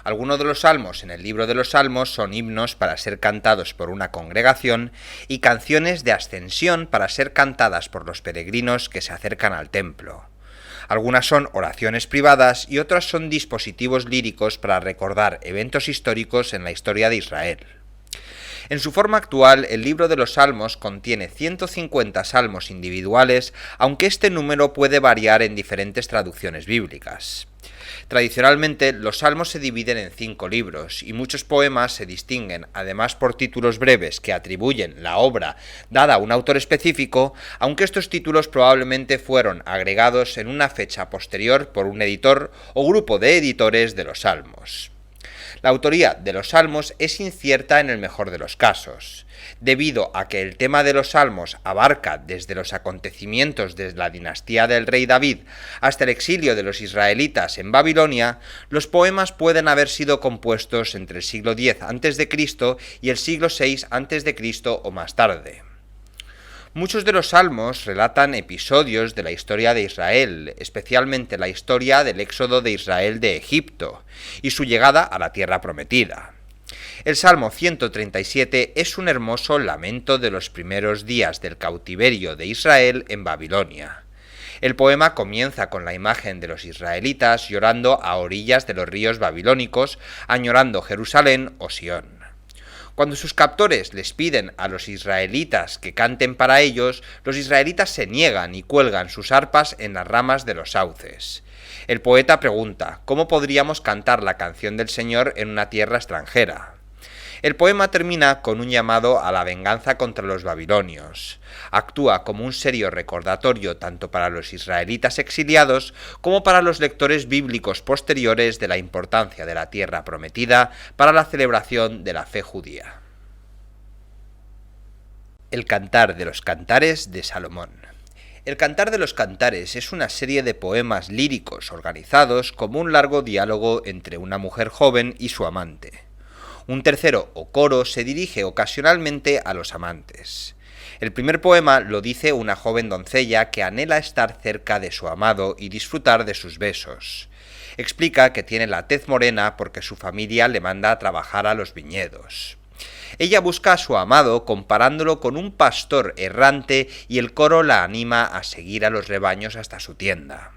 Algunos de los salmos en el libro de los Salmos son himnos para ser cantados por una congregación y canciones de ascensión para ser cantadas por los peregrinos que se acercan al templo. Algunas son oraciones privadas y otras son dispositivos líricos para recordar eventos históricos en la historia de Israel. En su forma actual, el libro de los Salmos contiene 150 salmos individuales, aunque este número puede variar en diferentes traducciones bíblicas. Tradicionalmente, los salmos se dividen en 5 libros, y muchos poemas se distinguen, además por títulos breves que atribuyen la obra dada a un autor específico, aunque estos títulos probablemente fueron agregados en una fecha posterior por un editor o grupo de editores de los salmos. La autoría de los salmos es incierta en el mejor de los casos. Debido a que el tema de los salmos abarca desde los acontecimientos de la dinastía del rey David hasta el exilio de los israelitas en Babilonia, los poemas pueden haber sido compuestos entre el siglo X a.C. y el siglo VI a.C. o más tarde. Muchos de los salmos relatan episodios de la historia de Israel, especialmente la historia del éxodo de Israel de Egipto y su llegada a la tierra prometida. El Salmo 137 es un hermoso lamento de los primeros días del cautiverio de Israel en Babilonia. El poema comienza con la imagen de los israelitas llorando a orillas de los ríos babilónicos, añorando Jerusalén o Sión. Cuando sus captores les piden a los israelitas que canten para ellos, los israelitas se niegan y cuelgan sus arpas en las ramas de los sauces. El poeta pregunta, ¿cómo podríamos cantar la canción del Señor en una tierra extranjera? El poema termina con un llamado a la venganza contra los babilonios. Actúa como un serio recordatorio tanto para los israelitas exiliados como para los lectores bíblicos posteriores de la importancia de la tierra prometida para la celebración de la fe judía. El Cantar de los Cantares de Salomón. El Cantar de los Cantares es una serie de poemas líricos organizados como un largo diálogo entre una mujer joven y su amante. Un tercero o coro se dirige ocasionalmente a los amantes. El primer poema lo dice una joven doncella que anhela estar cerca de su amado y disfrutar de sus besos. Explica que tiene la tez morena porque su familia le manda a trabajar a los viñedos. Ella busca a su amado comparándolo con un pastor errante y el coro la anima a seguir a los rebaños hasta su tienda.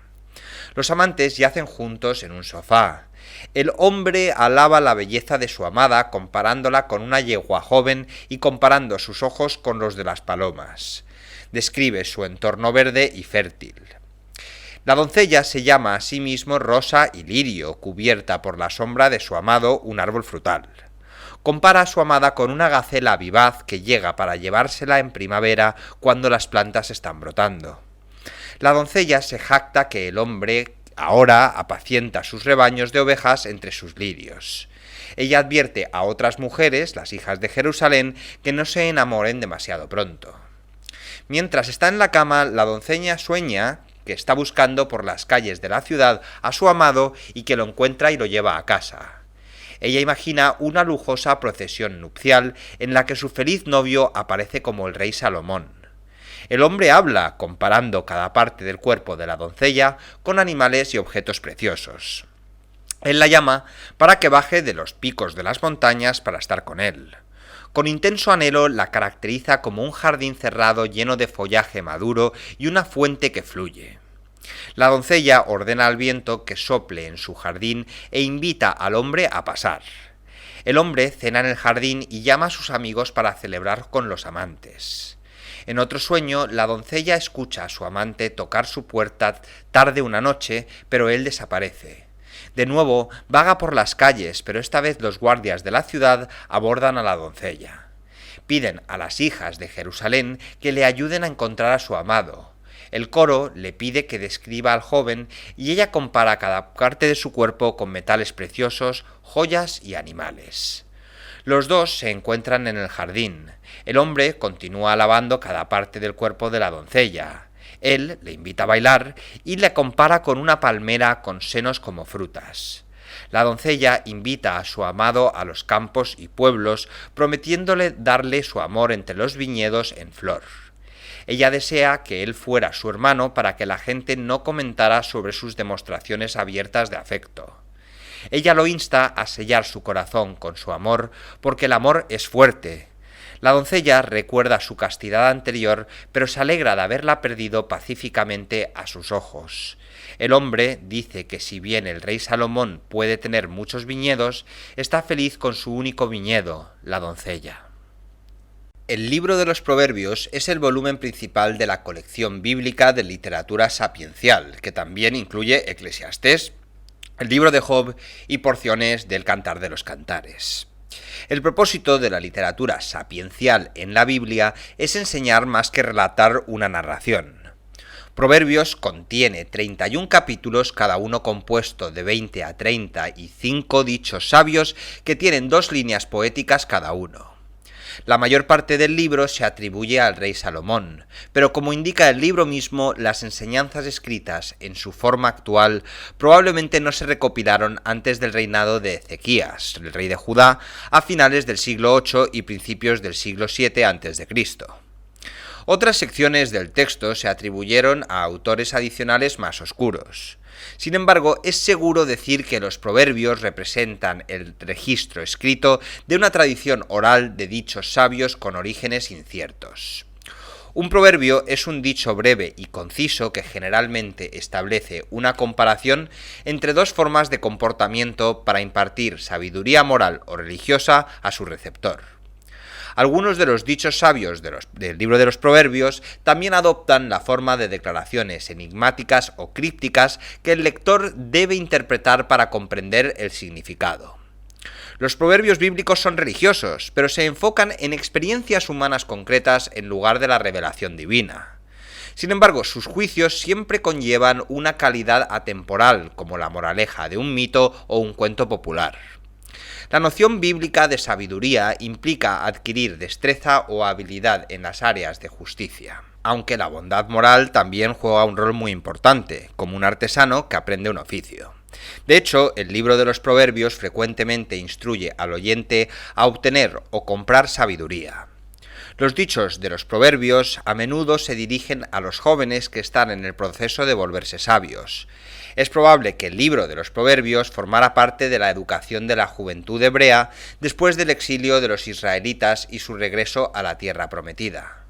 Los amantes yacen juntos en un sofá. El hombre alaba la belleza de su amada comparándola con una yegua joven y comparando sus ojos con los de las palomas. Describe su entorno verde y fértil. La doncella se llama a sí mismo Rosa y Lirio, cubierta por la sombra de su amado, un árbol frutal. Compara a su amada con una gacela vivaz que llega para llevársela en primavera cuando las plantas están brotando. La doncella se jacta que el hombre ahora apacienta sus rebaños de ovejas entre sus lirios. Ella advierte a otras mujeres, las hijas de Jerusalén, que no se enamoren demasiado pronto. Mientras está en la cama, la doncella sueña que está buscando por las calles de la ciudad a su amado y que lo encuentra y lo lleva a casa. Ella imagina una lujosa procesión nupcial en la que su feliz novio aparece como el rey Salomón. El hombre habla, comparando cada parte del cuerpo de la doncella con animales y objetos preciosos. Él la llama para que baje de los picos de las montañas para estar con él. Con intenso anhelo la caracteriza como un jardín cerrado lleno de follaje maduro y una fuente que fluye. La doncella ordena al viento que sople en su jardín e invita al hombre a pasar. El hombre cena en el jardín y llama a sus amigos para celebrar con los amantes. En otro sueño, la doncella escucha a su amante tocar su puerta tarde una noche, pero él desaparece. De nuevo, vaga por las calles, pero esta vez los guardias de la ciudad abordan a la doncella. Piden a las hijas de Jerusalén que le ayuden a encontrar a su amado. El coro le pide que describa al joven y ella compara cada parte de su cuerpo con metales preciosos, joyas y animales. Los dos se encuentran en el jardín. El hombre continúa alabando cada parte del cuerpo de la doncella. Él le invita a bailar y le compara con una palmera con senos como frutas. La doncella invita a su amado a los campos y pueblos, prometiéndole darle su amor entre los viñedos en flor. Ella desea que él fuera su hermano para que la gente no comentara sobre sus demostraciones abiertas de afecto. Ella lo insta a sellar su corazón con su amor, porque el amor es fuerte. La doncella recuerda su castidad anterior, pero se alegra de haberla perdido pacíficamente a sus ojos. El hombre dice que si bien el rey Salomón puede tener muchos viñedos, está feliz con su único viñedo, la doncella. El libro de los Proverbios es el volumen principal de la colección bíblica de literatura sapiencial, que también incluye Eclesiastés, el libro de Job y porciones del Cantar de los Cantares. El propósito de la literatura sapiencial en la Biblia es enseñar más que relatar una narración. Proverbios contiene 31 capítulos, cada uno compuesto de 20 a 35 dichos sabios que tienen 2 líneas poéticas cada uno. La mayor parte del libro se atribuye al rey Salomón, pero como indica el libro mismo, las enseñanzas escritas en su forma actual probablemente no se recopilaron antes del reinado de Ezequías, el rey de Judá, a finales del siglo VIII y principios del siglo VII a.C. Otras secciones del texto se atribuyeron a autores adicionales más oscuros. Sin embargo, es seguro decir que los proverbios representan el registro escrito de una tradición oral de dichos sabios con orígenes inciertos. Un proverbio es un dicho breve y conciso que generalmente establece una comparación entre 2 formas de comportamiento para impartir sabiduría moral o religiosa a su receptor. Algunos de los dichos sabios del libro de los Proverbios también adoptan la forma de declaraciones enigmáticas o crípticas que el lector debe interpretar para comprender el significado. Los proverbios bíblicos son religiosos, pero se enfocan en experiencias humanas concretas en lugar de la revelación divina. Sin embargo, sus juicios siempre conllevan una calidad atemporal, como la moraleja de un mito o un cuento popular. La noción bíblica de sabiduría implica adquirir destreza o habilidad en las áreas de justicia, aunque la bondad moral también juega un rol muy importante, como un artesano que aprende un oficio. De hecho, el libro de los Proverbios frecuentemente instruye al oyente a obtener o comprar sabiduría. Los dichos de los Proverbios a menudo se dirigen a los jóvenes que están en el proceso de volverse sabios. Es probable que el libro de los Proverbios formara parte de la educación de la juventud hebrea después del exilio de los israelitas y su regreso a la tierra prometida.